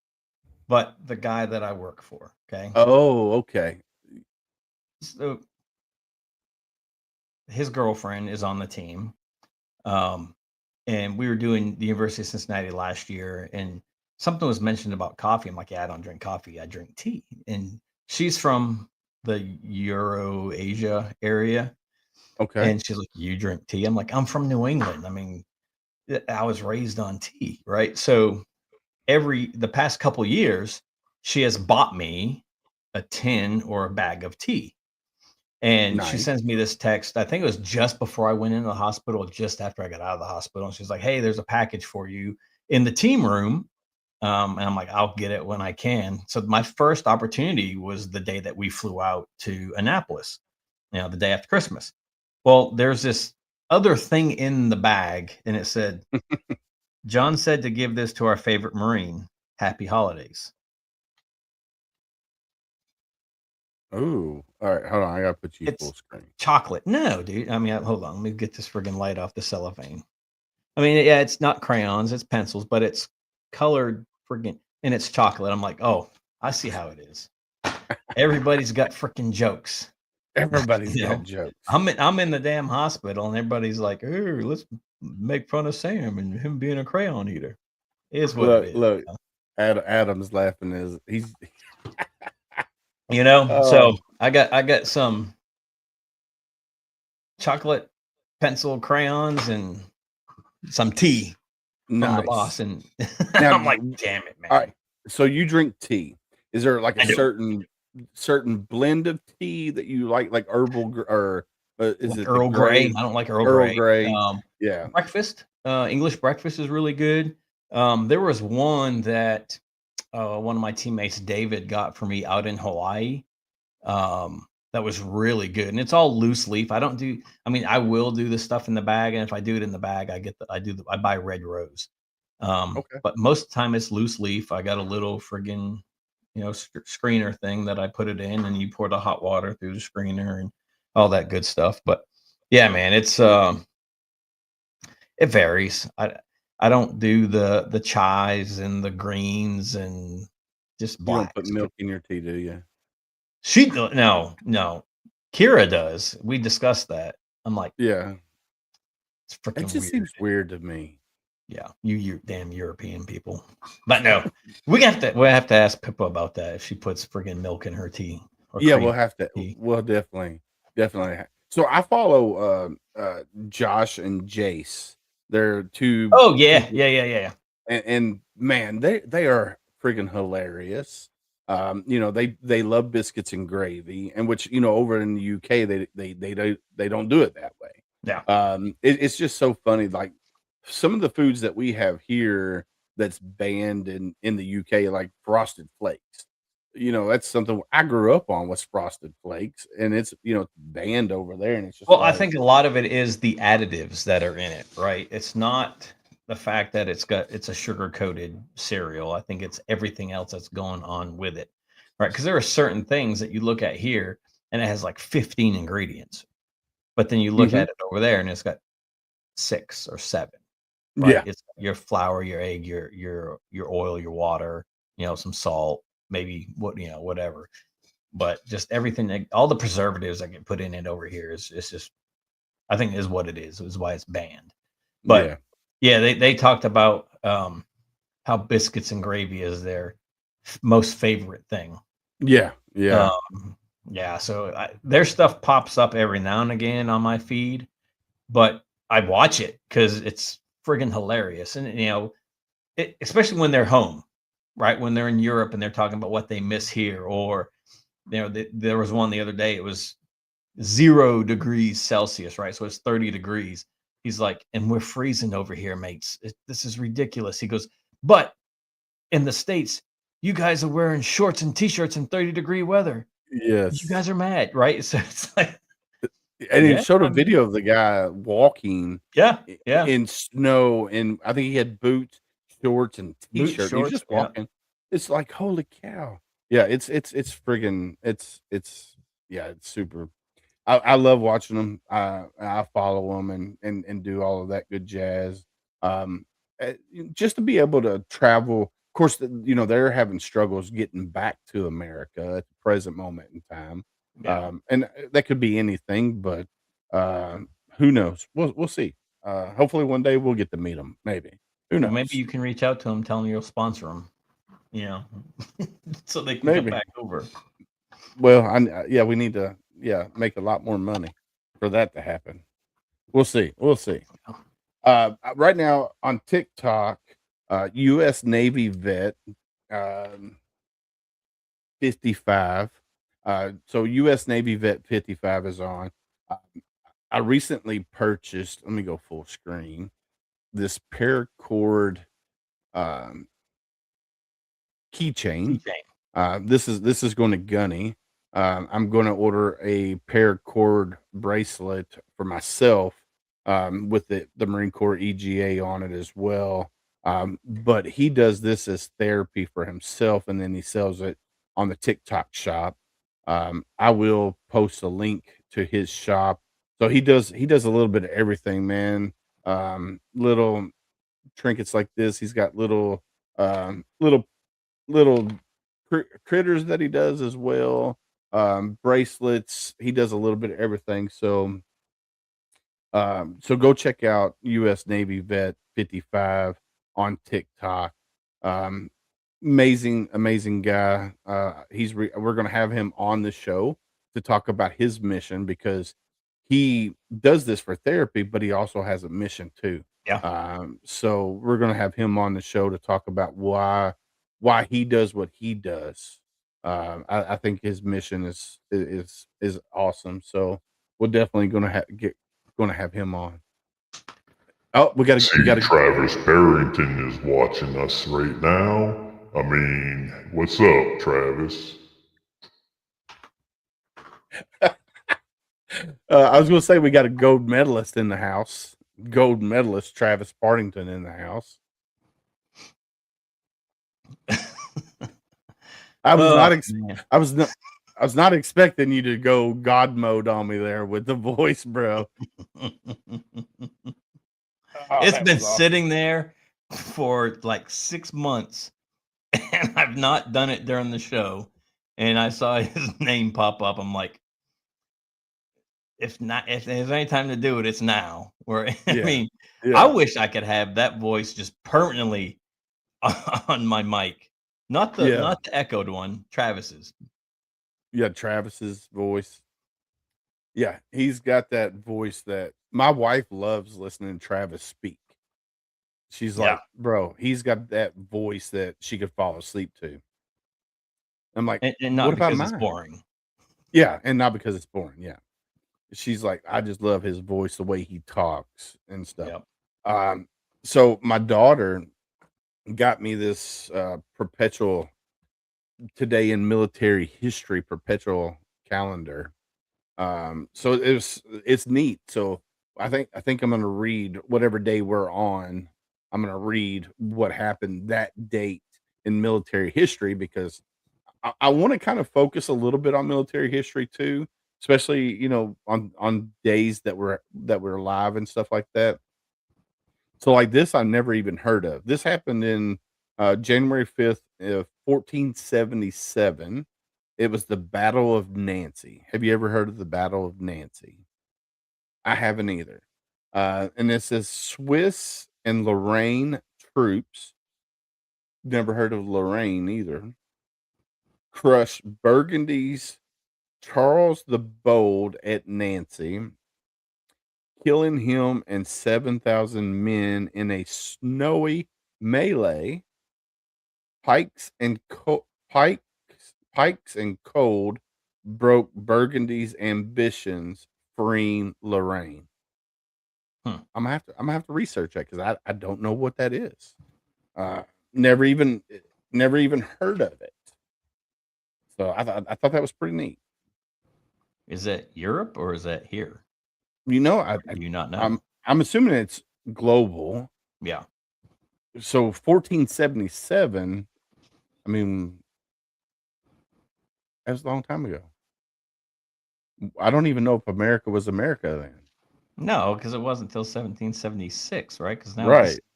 but the guy that I work for. Okay. Oh, okay. So his girlfriend is on the team. And we were doing the University of Cincinnati last year, and something was mentioned about coffee. I'm like, yeah, I don't drink coffee. I drink tea. And she's from the Euro-Asia area. Okay. And she's like, you drink tea? I'm like, I'm from New England. I mean, I was raised on tea, right? So the past couple years, she has bought me a tin or a bag of tea. And she Nice. sends me this text. I think it was just before I went into the hospital, just after I got out of the hospital. And she's like, hey, there's a package for you in the team room. And I'm like, I'll get it when I can. So my first opportunity was the day that we flew out to Annapolis, the day after Christmas. Well, there's this other thing in the bag, and it said, John said to give this to our favorite Marine. Happy holidays. Oh, all right. Hold on. I gotta put you full It's screen. chocolate. No, dude. I mean, hold on. Let me get this friggin' light off the cellophane. I mean, yeah, it's not crayons, it's pencils, but it's colored friggin' and it's chocolate. I'm like, oh, I see how it is. Everybody's got freaking jokes. Everybody's You got know, jokes. I'm in the damn hospital, and everybody's like, "Ooh, let's make fun of Sam and him being a crayon eater." It is what it Look, is. look. Adam's laughing as he's. You know, Oh, so I got some chocolate pencil crayons and some tea from the boss, nice. and Now, I'm like, damn it, all man. right. So you drink tea. Is there like a I do. certain blend of tea that you like herbal or is Like it the Earl Grey. gray I don't like Earl Earl Grey. Grey? Yeah. Breakfast, English breakfast is really good. There was one that one of my teammates, David, got for me out in Hawaii. That was really good, and it's all loose leaf. I don't do. I mean, I will do the stuff in the bag, and if I do it in the bag, I buy Red Rose. Okay. But most of the time it's loose leaf. I got a little friggin', screener thing that I put it in, and you pour the hot water through the screener and all that good stuff. But yeah, man, it varies. I don't do the chais and the greens and just You don't put blacks. milk in your tea, do you? No. Kira does. We discussed that. I'm like, Yeah. it's It freaking just weird. seems weird to me. Yeah, you damn European people. But no, we have to ask Pippa about that if she puts friggin' milk in her tea or Yeah, cream we'll in have to. her tea. We'll definitely. So I follow Josh and Jace. They're two Oh yeah, people, yeah. and man, they are freaking hilarious. They love biscuits and gravy, and which over in the UK they don't do it that way. Yeah. It's just so funny. Like some of the foods that we have here that's banned in the UK, like frosted flakes. That's something I grew up on was frosted flakes, and it's banned over there, and it's just Well, I like think a lot of it is the additives that are in it, right? It's not the fact that it's a sugar coated cereal. I think it's everything else that's going on with it, right? Because there are certain things that you look at here and it has like 15 ingredients, but then you look Mhm. at it over there and it's got 6 or 7, right? Yeah, It's your flour, your egg, your oil, your water, some salt, maybe whatever. But just everything, all the preservatives that get put in it over here is it's just I think is what it is why it's banned. But yeah, yeah, they talked about how biscuits and gravy is their most favorite thing. yeah, yeah, Yeah, so their stuff pops up every now and again on my feed, but I watch it because it's friggin' hilarious. And especially when they're home, right? When they're in Europe and they're talking about what they miss here, or there was one the other day. It was 0 degrees Celsius, right? So it's 30 degrees. He's like, and we're freezing over here, mates. This is ridiculous. He goes, but in the States, you guys are wearing shorts and t-shirts in 30-degree weather. You yes. guys are mad, right? So it's like, And it yeah, showed a I mean, video of the guy walking yeah, yeah. in snow, and I think he had boots, shorts, and Boot t-shirt. He was shorts, just yeah. walking. It's like, holy cow! Yeah, it's friggin' it's yeah, it's super. I love watching them. I follow them and do all of that good jazz. Um, just to be able to travel. Of course, they're having struggles getting back to America at the present moment in time. Yeah. And that could be anything, but uh, who knows? We'll see. Hopefully, one day we'll get to meet them. Maybe. Who Well, maybe knows? you can reach out to them, tell them you'll sponsor them, you know, so they can come Maybe. back over. Well, yeah, we need to make a lot more money for that to happen. We'll see. We'll see. Right now on TikTok, U.S. Navy vet, um, 55. So U.S. Navy vet 55 is on. Uh, I recently purchased. Let me go full screen. This paracord um, keychain. Keychain. This is going to Gunny. I'm going to order a paracord bracelet for myself with the Marine Corps EGA on it as well. But he does this as therapy for himself, and then he sells it on the TikTok shop. I will post a link to his shop. So he does a little bit of everything, man. Little trinkets like this. He's got little little critters that he does as well. Bracelets. He does a little bit of everything. So go check out US Navy Vet 55 on TikTok. Um, amazing guy. We're gonna have him on the show to talk about his mission because he does this for therapy, but he also has a mission too. Yeah. So we're gonna have him on the show to talk about why he does what he does. I think his mission is awesome. So we're definitely gonna have him on. Oh, we got See, Travis Barrington is watching us right now. I mean, what's up, Travis? I was going to say we got a gold medalist in the house. Gold medalist Travis Partington in the house. I was not expecting you to go God mode on me there with the voice, bro. It's been sitting there for like 6 months, and I've not done it during the show. And I saw his name pop up. I'm like, if there's any time to do it, it's now. Or I mean, I wish I could have that voice just permanently on my mic, not the echoed one, Travis's. Yeah, Travis's voice. Yeah, he's got that voice that my wife loves listening to Travis speak. She's like, bro, he's got that voice that she could fall asleep to. I'm like, and not because it's boring. Yeah, and not because it's boring. Yeah. She's like, I just love his voice, the way he talks and stuff. Yep. So my daughter got me this perpetual today in military history perpetual calendar. So it's neat. So I think I'm gonna read whatever day we're on. I'm gonna read what happened that date in military history because I want to kind of focus a little bit on military history too, especially on days that we're alive and stuff like that. So like this, I never even heard of. This happened in January 5th, 1477. It was the Battle of Nancy. Have you ever heard of the Battle of Nancy? I haven't either. And it says Swiss and Lorraine troops. Never heard of Lorraine either. Crushed Burgundy's Charles the Bold at Nancy, killing him and 7,000 men in a snowy melee. Pikes and cold broke Burgundy's ambitions, freeing Lorraine. I'm gonna have to research that because I don't know what that is. Never even heard of it. So I thought that was pretty neat. Is that Europe or is that here? I do you not know? I'm assuming it's global. Yeah. So 1477. I mean, that was a long time ago. I don't even know if America was America then. No, because it wasn't until 1776, right? Because now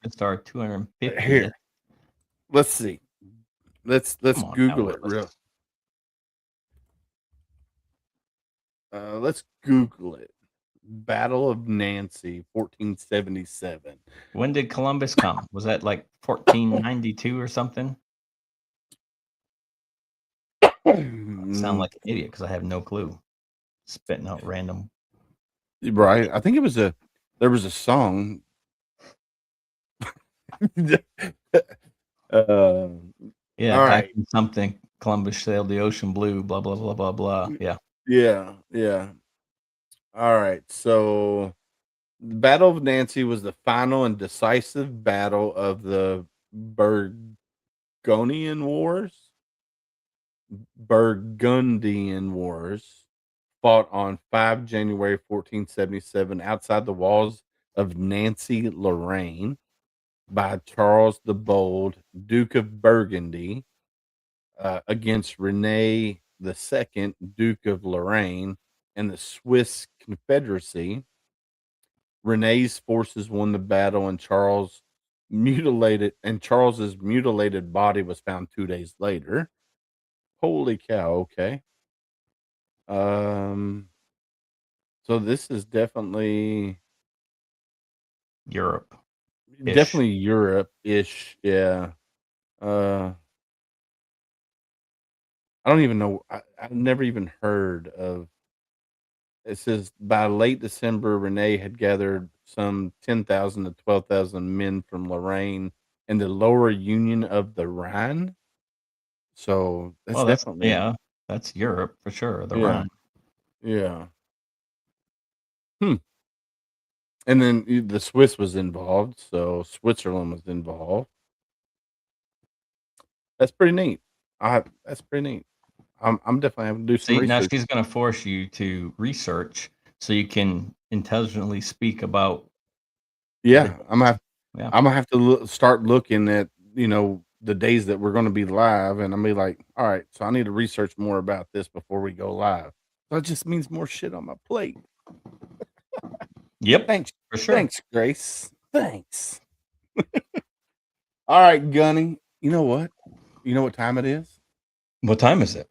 it's our 250th. Here, let's see. Let's Google it real. Let's Google it. Battle of Nancy, 1477. When did Columbus come? Was that like 1492 or something? I sound like an idiot because I have no clue. Spitting out random. Right. I think there was a song. Yeah, right. Something. Columbus sailed the ocean blue, blah, blah, blah, blah, blah. Yeah. Yeah. All right. So the Battle of Nancy was the final and decisive battle of the Burgundian Wars, fought on 5 January 1477 outside the walls of Nancy, Lorraine. by Charles the Bold, Duke of Burgundy, against Rene II, Duke of Lorraine, and the Swiss Confederacy. Rene's forces won the battle, and Charles's mutilated body was found 2 days later. Holy cow! Okay. So this is definitely Europe. Europe-ish. Yeah. Uh, I don't even know. I've never even heard of. It says by late December, Rene had gathered some 10,000 to 12,000 men from Lorraine and the lower Union of the Rhine. So that's Well, definitely, that's Europe for sure. The yeah, Rhine. yeah. Hmm. And then the Swiss was involved, so Switzerland was involved. That's pretty neat. That's pretty neat. I'm definitely having to do some See, now research. she's going to force you to research so you can intelligently speak about the. Yeah, Yeah. I'm gonna have to start looking at the days that we're going to be live, and I'm be like, all right, so I need to research more about this before we go live. So it just means more shit on my plate. Yep. Thanks, For sure. thanks, Grace. Thanks. All right, Gunny. You know what? You know what time it is? What time is it?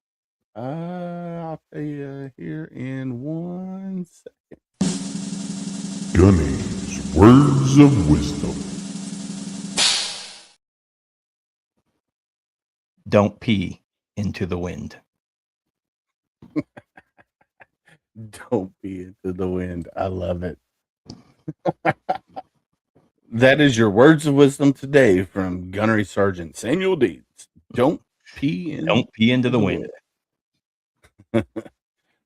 I'll tell you here in 1 second. Gunny's Words of Wisdom. Don't pee into the wind. Don't be into the wind. I love it. That is your words of wisdom today from Gunnery Sergeant Samuel Deeds. Don't pee into the wind.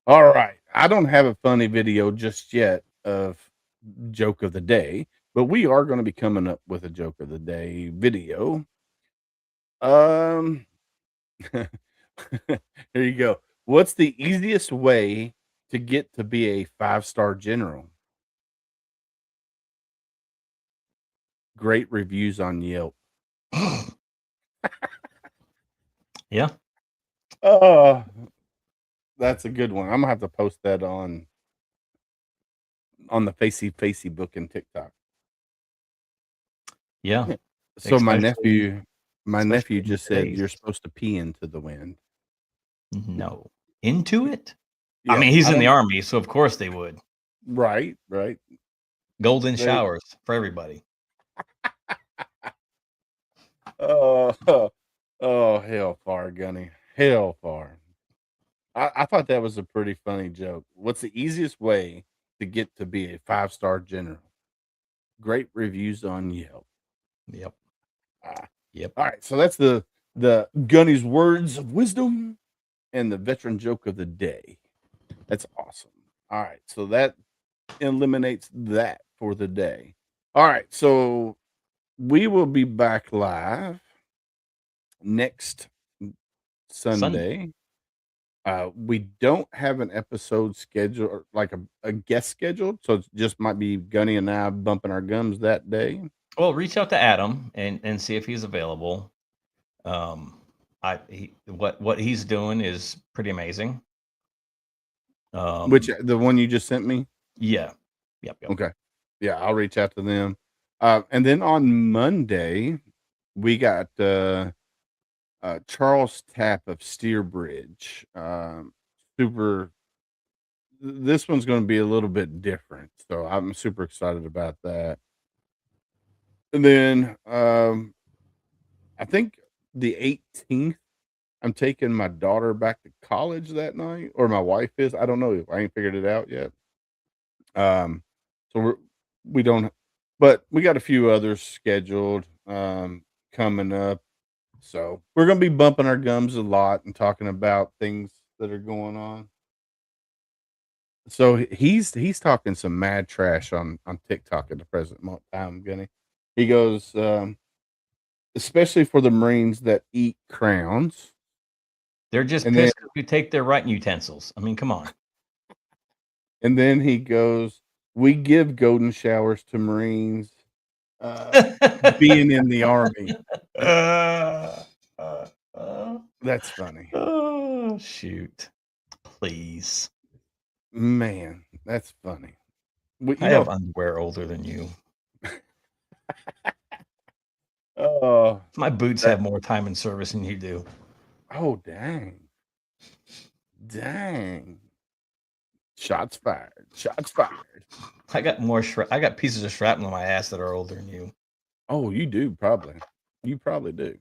All right. I don't have a funny video just yet of joke of the day, but we are going to be coming up with a joke of the day video. Here you go. What's the easiest way to get to be a 5-star general? Great reviews on Yelp. Yeah. Oh, that's a good one. I'm gonna have to post that on the Facey book and TikTok. Yeah. So my Especially nephew in just said today's- you're supposed to pee into the wind. No. Into it? Yeah, I mean, he's I in the don't- army, so of course they would. Right. Golden They- showers for everybody. Oh, oh, hell far, Gunny. Hell far. I thought that was a pretty funny joke. What's the easiest way to get to be a 5-star general? Great reviews on Yelp. Yep. Ah. Yep. All right, so that's the Gunny's words of wisdom and the veteran joke of the day. That's awesome. All right, so that eliminates that for the day. All right, so we will be back live next Sunday. We don't have an episode scheduled, or like a guest scheduled, so it just might be Gunny and I bumping our gums that day. Well, reach out to Adam and see if he's available. What he's doing is pretty amazing. Which the one you just sent me? Yeah. Yep. Okay. Yeah, I'll reach out to them. And then on Monday, we got Charles Tapp of Steerbridge. Super. This one's going to be a little bit different, so I'm super excited about that. And then I think the 18th, I'm taking my daughter back to college that night, or my wife is. I don't know. I ain't figured it out yet. So we don't, but we got a few others scheduled coming up. So we're gonna be bumping our gums a lot and talking about things that are going on. So he's talking some mad trash on TikTok at the present time, Gunny. He goes, especially for the Marines that eat crowns. They're just And pissed because we take their writing utensils. I mean, come on. And then he goes, we give golden showers to Marines. being in the Army. Uh, uh, uh, That's funny. oh, shoot. Please. Man, that's funny. Well, I have underwear older than you. oh, My boots that- have more time in service than you do. oh, dang. Dang. Shots fired. Shots fired. I got I got pieces of shrapnel in my ass that are older than you. Oh, you do probably. You probably do.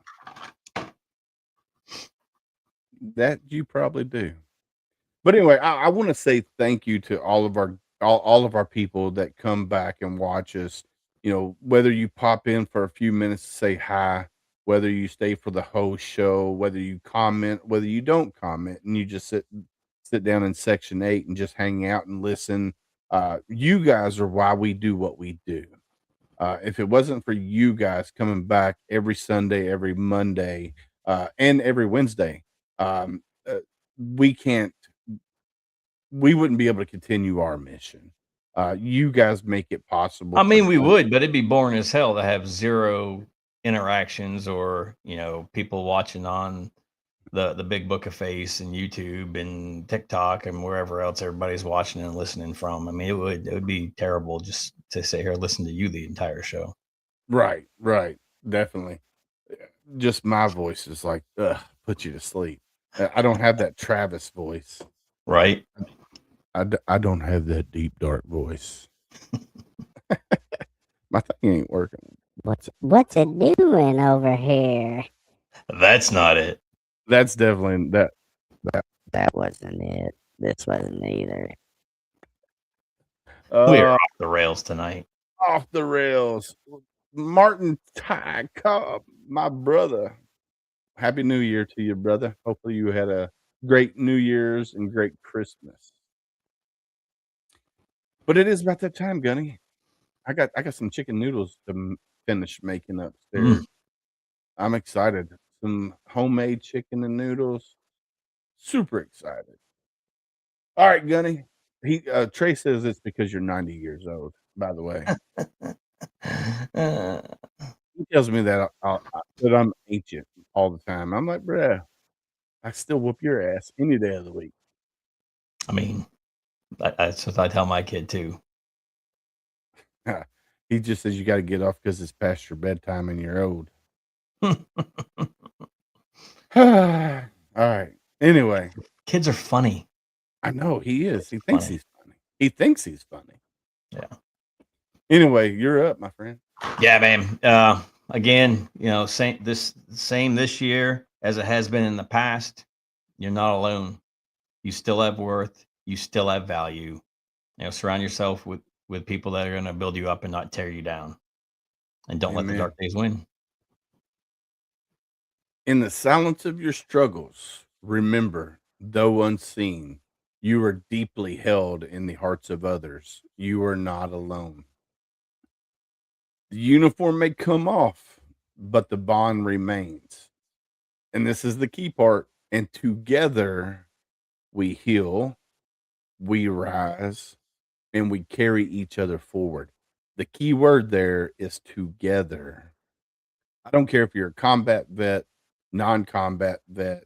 That you probably do. But anyway, I want to say thank you to all of our people that come back and watch us. You know, whether you pop in for a few minutes to say hi, whether you stay for the whole show, whether you comment, whether you don't comment, and you just sit down in section 8 and just hang out and listen. You guys are why we do what we do. If it wasn't for you guys coming back every Sunday, every Monday, and every Wednesday, we can't we wouldn't be able to continue our mission. You guys make it possible. I mean, we would, but it'd be boring as hell to have zero interactions or, people watching on the big book of face and YouTube and TikTok and wherever else everybody's watching and listening from. I mean, it would be terrible just to sit here and listen to you the entire show. Right, definitely. Just my voice is like, put you to sleep. I don't have that Travis voice. Right. I don't have that deep, dark voice. My thing ain't working. What's it doing over here? That's not it. That's definitely That wasn't it. This wasn't either. We're off the rails tonight. Off the rails. Martin Ty Cobb, my brother. Happy New Year to you, brother. Hopefully you had a great New Year's and great Christmas. But it is about that time, Gunny. I got some chicken noodles to finish making upstairs. I'm excited. Some homemade chicken and noodles. Super excited. All right, Gunny. Trey says it's because you're 90 years old, by the way. He tells me that that I'm ancient all the time. I'm like, bruh, I still whoop your ass any day of the week. I mean, that's what I tell my kid too. He just says you got to get off because it's past your bedtime and you're old. All right. Anyway, kids are funny. I know he is. He thinks he's funny. He thinks he's funny. Yeah. Anyway, you're up, my friend. Yeah, man. Again, same this year as it has been in the past. You're not alone. You still have worth. You still have value. Surround yourself with people that are going to build you up and not tear you down. And don't let the dark days win. In the silence of your struggles, remember, though unseen, you are deeply held in the hearts of others. You are not alone. The uniform may come off, but the bond remains. And this is the key part. And together we heal, we rise, and we carry each other forward. The key word there is together. I don't care if you're a combat vet, non-combat vet.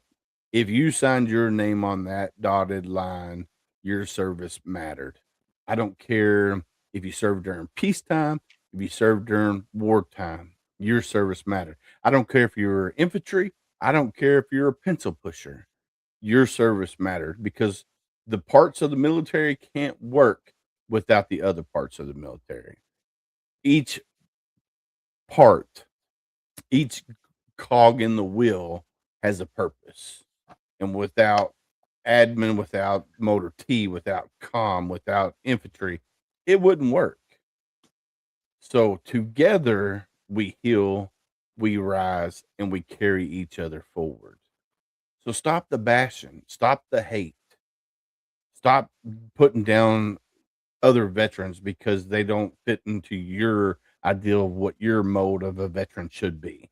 If you signed your name on that dotted line, your service mattered. I don't care if you served during peacetime, if you served during wartime, your service mattered. I don't care if you're infantry. I don't care if you're a pencil pusher. Your service mattered because the parts of the military can't work without the other parts of the military. Each part, each cog in the wheel has a purpose. And without admin, without motor T, without comm, without infantry, it wouldn't work. So together we heal, we rise, and we carry each other forward. So stop the bashing, stop the hate, stop putting down other veterans because they don't fit into your ideal of what your mode of a veteran should be.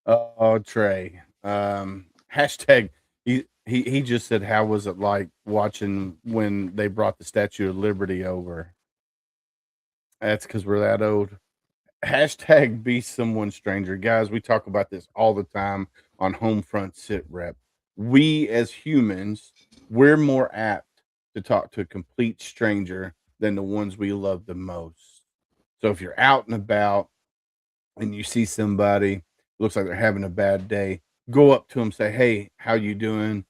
Oh, Trey. Hashtag he He just said, how was it like watching when they brought the Statue of Liberty over? That's because we're that old. Hashtag be someone stranger. Guys, we talk about this all the time on HomeFront SitRep. We as humans, we're more apt to talk to a complete stranger than the ones we love the most. So if you're out and about and you see somebody looks like they're having a bad day, go up to them, say, hey, how you doing?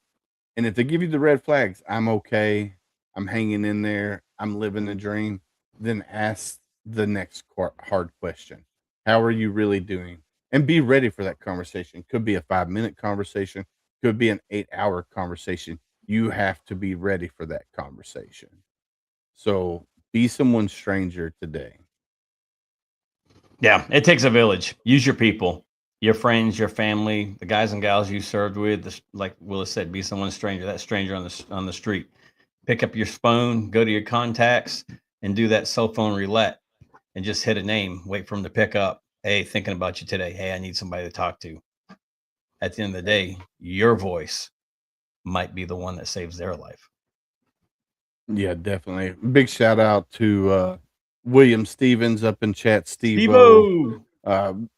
And if they give you the red flags, I'm okay, I'm hanging in there, I'm living the dream, then ask the next hard question. How are you really doing? And be ready for that conversation. Could be a 5-minute conversation, could be an 8-hour conversation. You have to be ready for that conversation. So be someone stranger today. Yeah, it takes a village. Use your people, your friends, your family, the guys and gals you served with. Like Willis said, be someone stranger. That stranger on the street. Pick up your phone, go to your contacts, and do that cell phone roulette, and just hit a name. Wait for them to pick up. Hey, thinking about you today. Hey, I need somebody to talk to. At the end of the day, your voice might be the one that saves their life. Yeah, definitely. Big shout out to William Stevens up in chat. Steve-O.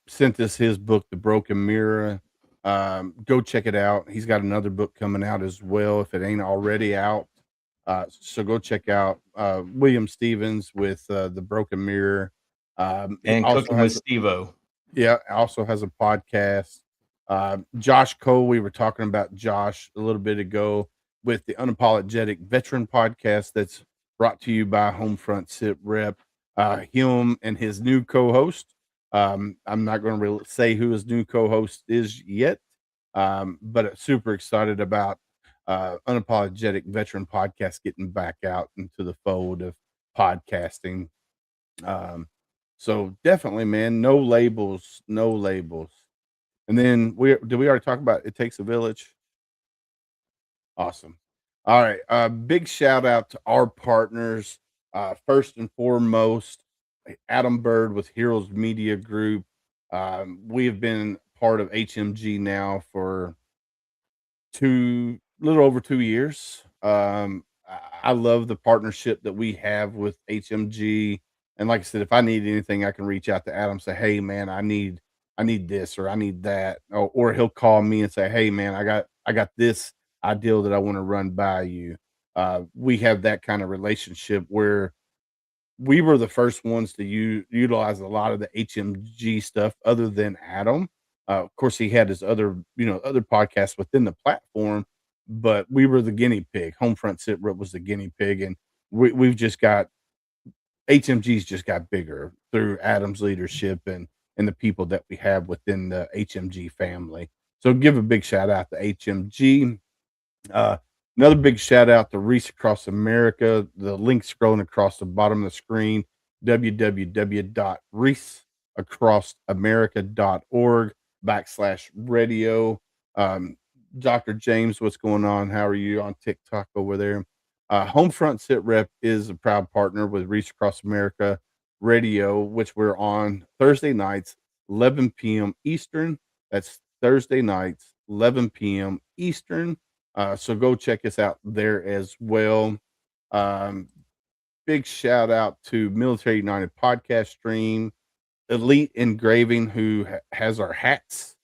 Sent us his book, The Broken Mirror. Go check it out. He's got another book coming out as well, if it ain't already out. So go check out William Stevens with The Broken Mirror. And Cooking with Steve-O. Yeah, also has a podcast. Josh Cole, we were talking about Josh a little bit ago with the Unapologetic Veteran podcast that's brought to you by HomeFront SitRep. Him and his new co-host. I'm not going to really say who his new co-host is yet, but super excited about Unapologetic Veteran podcast getting back out into the fold of podcasting. So definitely, man, no labels. And then we already talk about It Takes a Village? Awesome. All right. Big shout out to our partners. First and foremost, Adam Bird with Heroes Media Group. We have been part of HMG now for little over 2 years. I love the partnership that we have with HMG. And like I said, if I need anything, I can reach out to Adam, say, hey man, I need this or I need that. Or he'll call me and say, hey man, I got this ideal that I want to run by you. We have that kind of relationship where we were the first ones to utilize a lot of the HMG stuff other than Adam. Of course, he had his other podcasts within the platform, but we were the guinea pig. HomeFront SitRep was the guinea pig, and we've just got HMG's just got bigger through Adam's leadership and the people that we have within the HMG family. So give a big shout out to HMG. Another big shout out to Reese Across America. The link scrolling across the bottom of the screen, www.reaseacrossamerica.org/radio. Dr. James, what's going on? How are you on TikTok over there? HomeFront SitRep is a proud partner with Reach Across America Radio, which we're on Thursday nights, 11 p.m. Eastern. That's Thursday nights, 11 p.m. Eastern. So go check us out there as well. Big shout out to Military United Podcast Stream, Elite Engraving, who has our hats.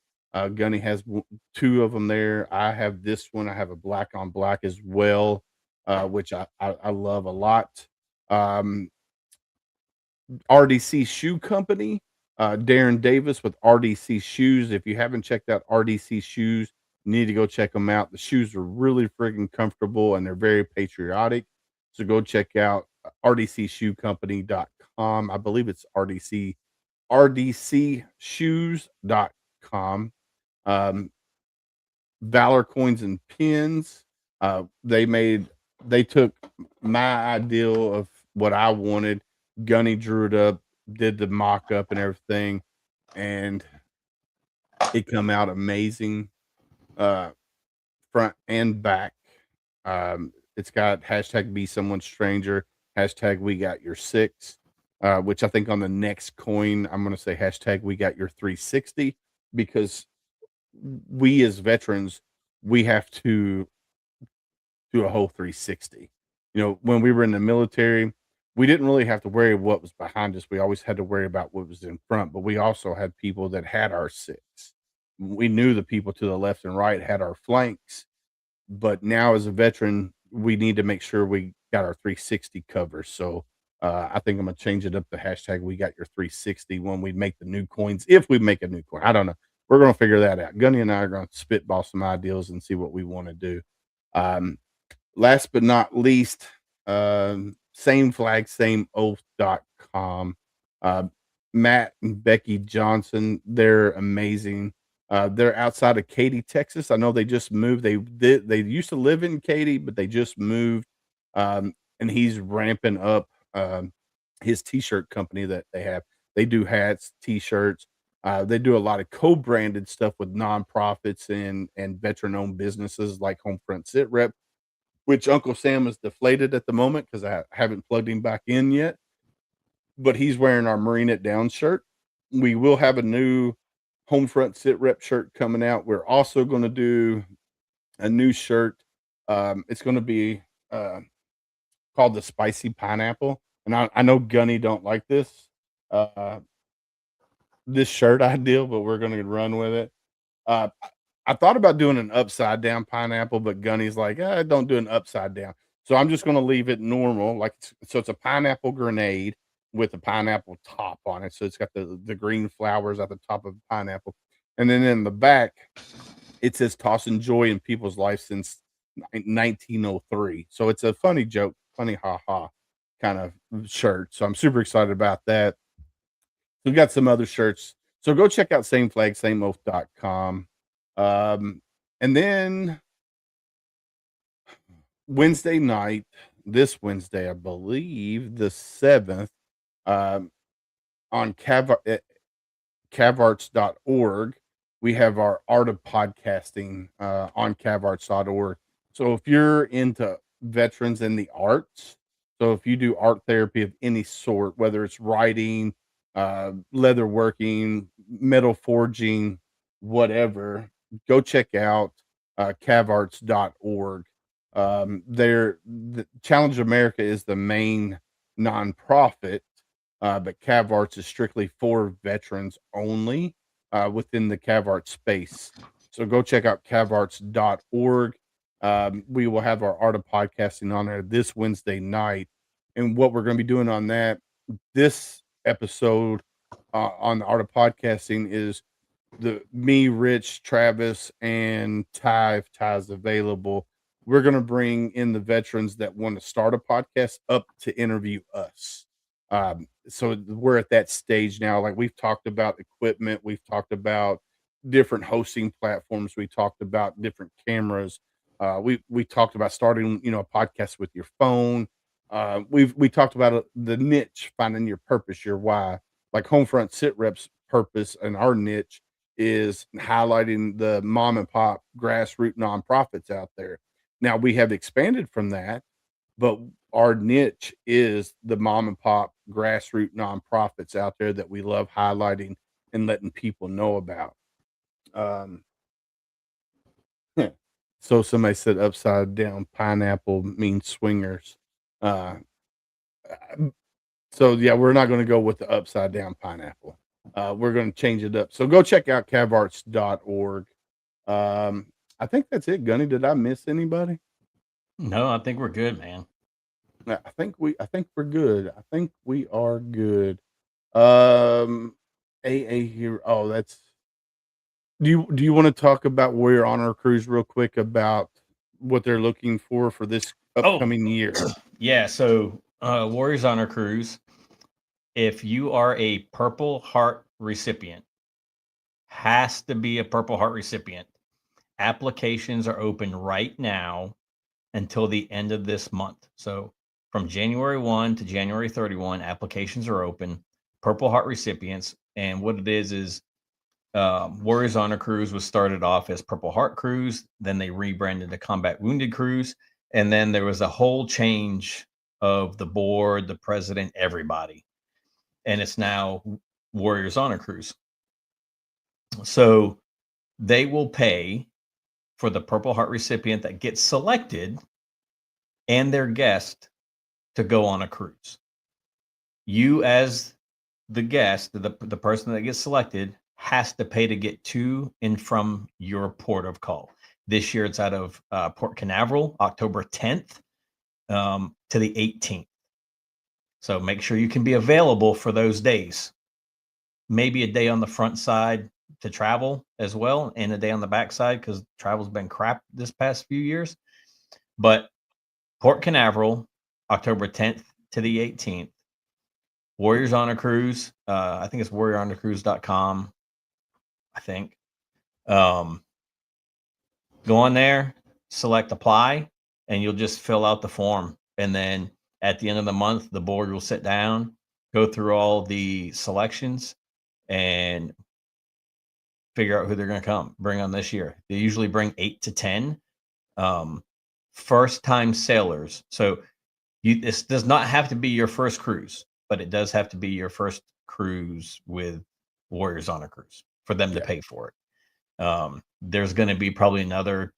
Gunny has 2 of them there. I have this one. I have a black on black as well, which I love a lot. RDC Shoe Company, Darren Davis with RDC Shoes. If you haven't checked out RDC Shoes, you need to go check them out. The shoes are really freaking comfortable and they're very patriotic. So go check out rdcshoecompany.com. I believe it's rdcshoes.com. Valor Coins and Pins. They took my ideal of what I wanted. Gunny drew it up, did the mock up and everything, and it come out amazing, front and back. It's got hashtag be someone stranger, hashtag we got your 6, which I think on the next coin, I'm going to say hashtag we got your 360, because we as veterans, we have to do a whole 360. When we were in the military, we didn't really have to worry what was behind us. We always had to worry about what was in front, but we also had people that had our six. We knew the people to the left and right had our flanks, but now as a veteran, we need to make sure we got our 360 cover. So I think I'm gonna change it up to hashtag we got your 360 when we make the new coins. If we make a new coin, I don't know. We're gonna figure that out. Gunny and I are gonna spitball some ideas and see what we want to do. Um, Last but not least, same flag, same oath.com. Uh, Matt and Becky Johnson, they're amazing. They're outside of Katy, Texas. I know they just moved. They used to live in Katy, but they just moved. And he's ramping up his t-shirt company that they have. They do hats, t-shirts. They do a lot of co-branded stuff with nonprofits and veteran-owned businesses like HomeFront SitRep, which Uncle Sam is deflated at the moment because I haven't plugged him back in yet. But he's wearing our Marine It Down shirt. We will have a new Homefront SitRep shirt coming out. We're also going to do a new shirt. It's going to be called the Spicy Pineapple. And I know Gunny don't like uh, this shirt ideal, but we're going to run with it. Uh, I thought about doing an upside down pineapple, but Gunny's like, don't do an upside down. So I'm just going to leave it normal. So it's a pineapple grenade with a pineapple top on it. So it's got the green flowers at the top of the pineapple. And then in the back, it says tossing joy in people's life since 1903. So it's a funny joke, funny ha kind of shirt. So I'm super excited about that. We've got some other shirts. So go check out sameflagsameoath.com. And then Wednesday night, this Wednesday, I believe, the 7th, on cavarts.org, we have our Art of Podcasting on cavarts.org. So if you're into veterans in the arts, so if you do art therapy of any sort, whether it's writing, leather working, metal forging, whatever, go check out cavarts.org. The Challenge America is the main nonprofit, but CavArts is strictly for veterans only within the CavArts space. So go check out cavarts.org. We will have our Art of Podcasting on there this Wednesday night. And what we're going to be doing on that, this episode on the Art of Podcasting is me, Rich, Travis, and Ty, if Ty's available. We're going to bring in the veterans that want to start a podcast up to interview us. So we're at that stage now. Like, we've talked about equipment, we've talked about different hosting platforms, we talked about different cameras. We talked about starting, a podcast with your phone. We talked about the niche, finding your purpose, your why. Like Homefront SitRep's purpose and our niche is highlighting the mom and pop grassroots nonprofits out there. Now we have expanded from that, but our niche is the mom and pop grassroots nonprofits out there that we love highlighting and letting people know about. So somebody said upside down pineapple means swingers. Uh, so yeah, we're not going to go with the upside down pineapple. We're going to change it up. So go check out cavarts.org. I think that's it, Gunny. Did I miss anybody? No, I think we're good, man. I think we're good. I think we are good. AA here. Oh, that's. Do you want to talk about Warrior Honor Cruise real quick about what they're looking for this upcoming year? Yeah. So Warriors Honor Cruise, if you are a Purple Heart recipient, has to be a Purple Heart recipient. Applications are open right now until the end of this month. So from January 1 to January 31, applications are open. Purple Heart recipients. And what it is Warriors Honor Cruise was started off as Purple Heart Cruise. Then they rebranded to Combat Wounded Cruise. And then there was a whole change of the board, the president, everybody. And it's now Warriors Honor Cruise. So they will pay for the Purple Heart recipient that gets selected and their guest to go on a cruise. You, as the guest, the person that gets selected, has to pay to get to and from your port of call. This year, it's out of Port Canaveral, October 10th to the 18th. So make sure you can be available for those days. Maybe a day on the front side to travel as well, and a day on the back side because travel's been crap this past few years. But Port Canaveral, October 10th to the 18th. Warriors on a Cruise. I think it's warrioronacruise.com. I think. Go on there, select apply, and you'll just fill out the form. And then at the end of the month, the board will sit down, go through all the selections, and figure out who they're going to bring on this year. They usually bring 8 to 10 first-time sailors. So this does not have to be your first cruise, but it does have to be your first cruise with Warriors on a Cruise for them to pay for it. There's going to be probably another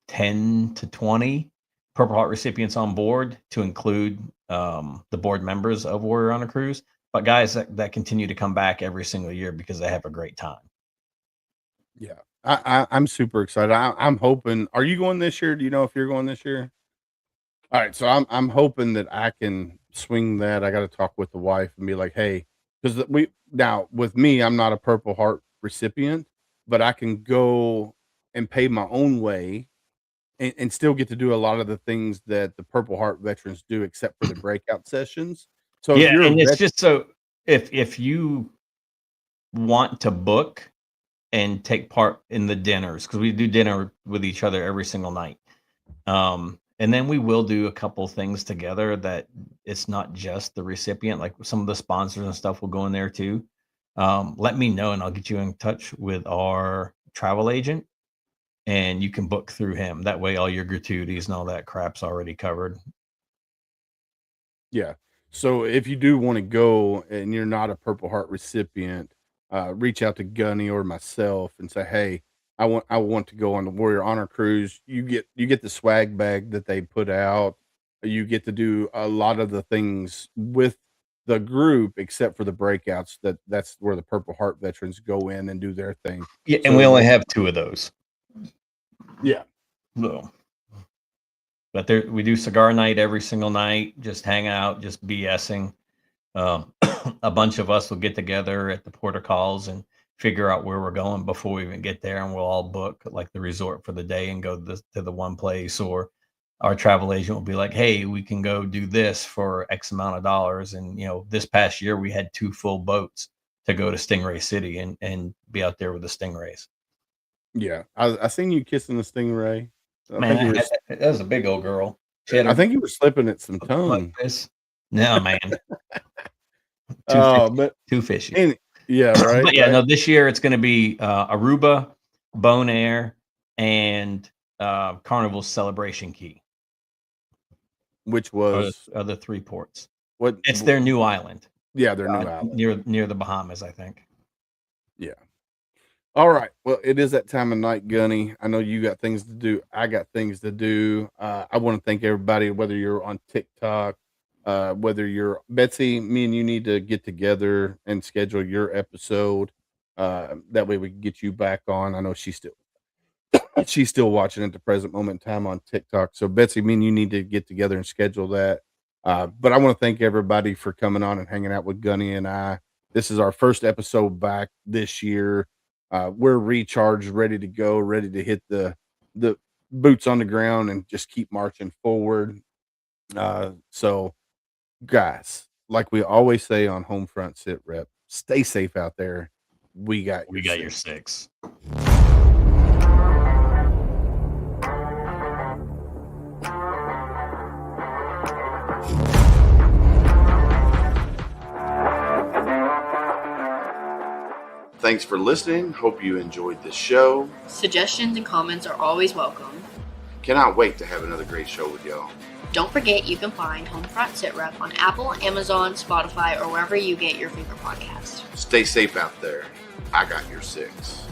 10 to 20 Purple Heart recipients on board to include the board members of Warrior on a Cruise, but guys that continue to come back every single year because they have a great time. Yeah, I'm super excited. I'm hoping. Are you going this year? Do you know if you're going this year? All right, so I'm hoping that I can swing that. I got to talk with the wife and be like, hey, because now with me, I'm not a Purple Heart recipient, but I can go and pay my own way and still get to do a lot of the things that the Purple Heart veterans do, except for the breakout sessions. So yeah, and it's just so if you want to book and take part in the dinners, because we do dinner with each other every single night. And then we will do a couple things together that it's not just the recipient, like some of the sponsors and stuff will go in there too. Let me know and I'll get you in touch with our travel agent and you can book through him. That way all your gratuities and all that crap's already covered. Yeah. So if you do want to go and you're not a Purple Heart recipient, reach out to Gunny or myself and say, hey, I want to go on the Warrior Honor Cruise. You get the swag bag that they put out. You get to do a lot of the things with the group, except for the breakouts. That's where the Purple Heart veterans go in and do their thing. Yeah, and we only have 2 of those. Yeah. No. But we do cigar night every single night. Just hang out, just BSing. A bunch of us will get together at the port of calls and figure out where we're going before we even get there, and we'll all book like the resort for the day and go to the one place, or our travel agent will be like, hey, we can go do this for X amount of dollars. And this past year we had 2 full boats to go to Stingray City and be out there with the stingrays. Yeah, I seen you kissing the stingray. Man, that was a big old girl. I think you were slipping at some tongue. Like this. No, man. Too fishy. Yeah, right. But yeah, right. No, this year it's going to be Aruba, Bonaire, and Carnival's Celebration Key. Which was other 3 ports. It's their new island. Yeah, their new island near the Bahamas, I think. Yeah. All right. Well, it is that time of night, Gunny. I know you got things to do. I got things to do. I want to thank everybody, whether you're on TikTok, whether you're Betsy, me and you need to get together and schedule your episode. That way we can get you back on. I know she's still watching at the present moment in time on TikTok. So Betsy, me and you need to get together and schedule that. But I want to thank everybody for coming on and hanging out with Gunny and I. This is our first episode back this year. We're recharged, ready to go, ready to hit the boots on the ground and just keep marching forward. So guys, like we always say on HomeFront SitRep, stay safe out there. We got your 6. Thanks for listening. Hope you enjoyed this show. Suggestions and comments are always welcome. Cannot wait to have another great show with y'all. Don't forget you can find HomeFront SitRep on Apple, Amazon, Spotify, or wherever you get your favorite podcasts. Stay safe out there. I got your 6.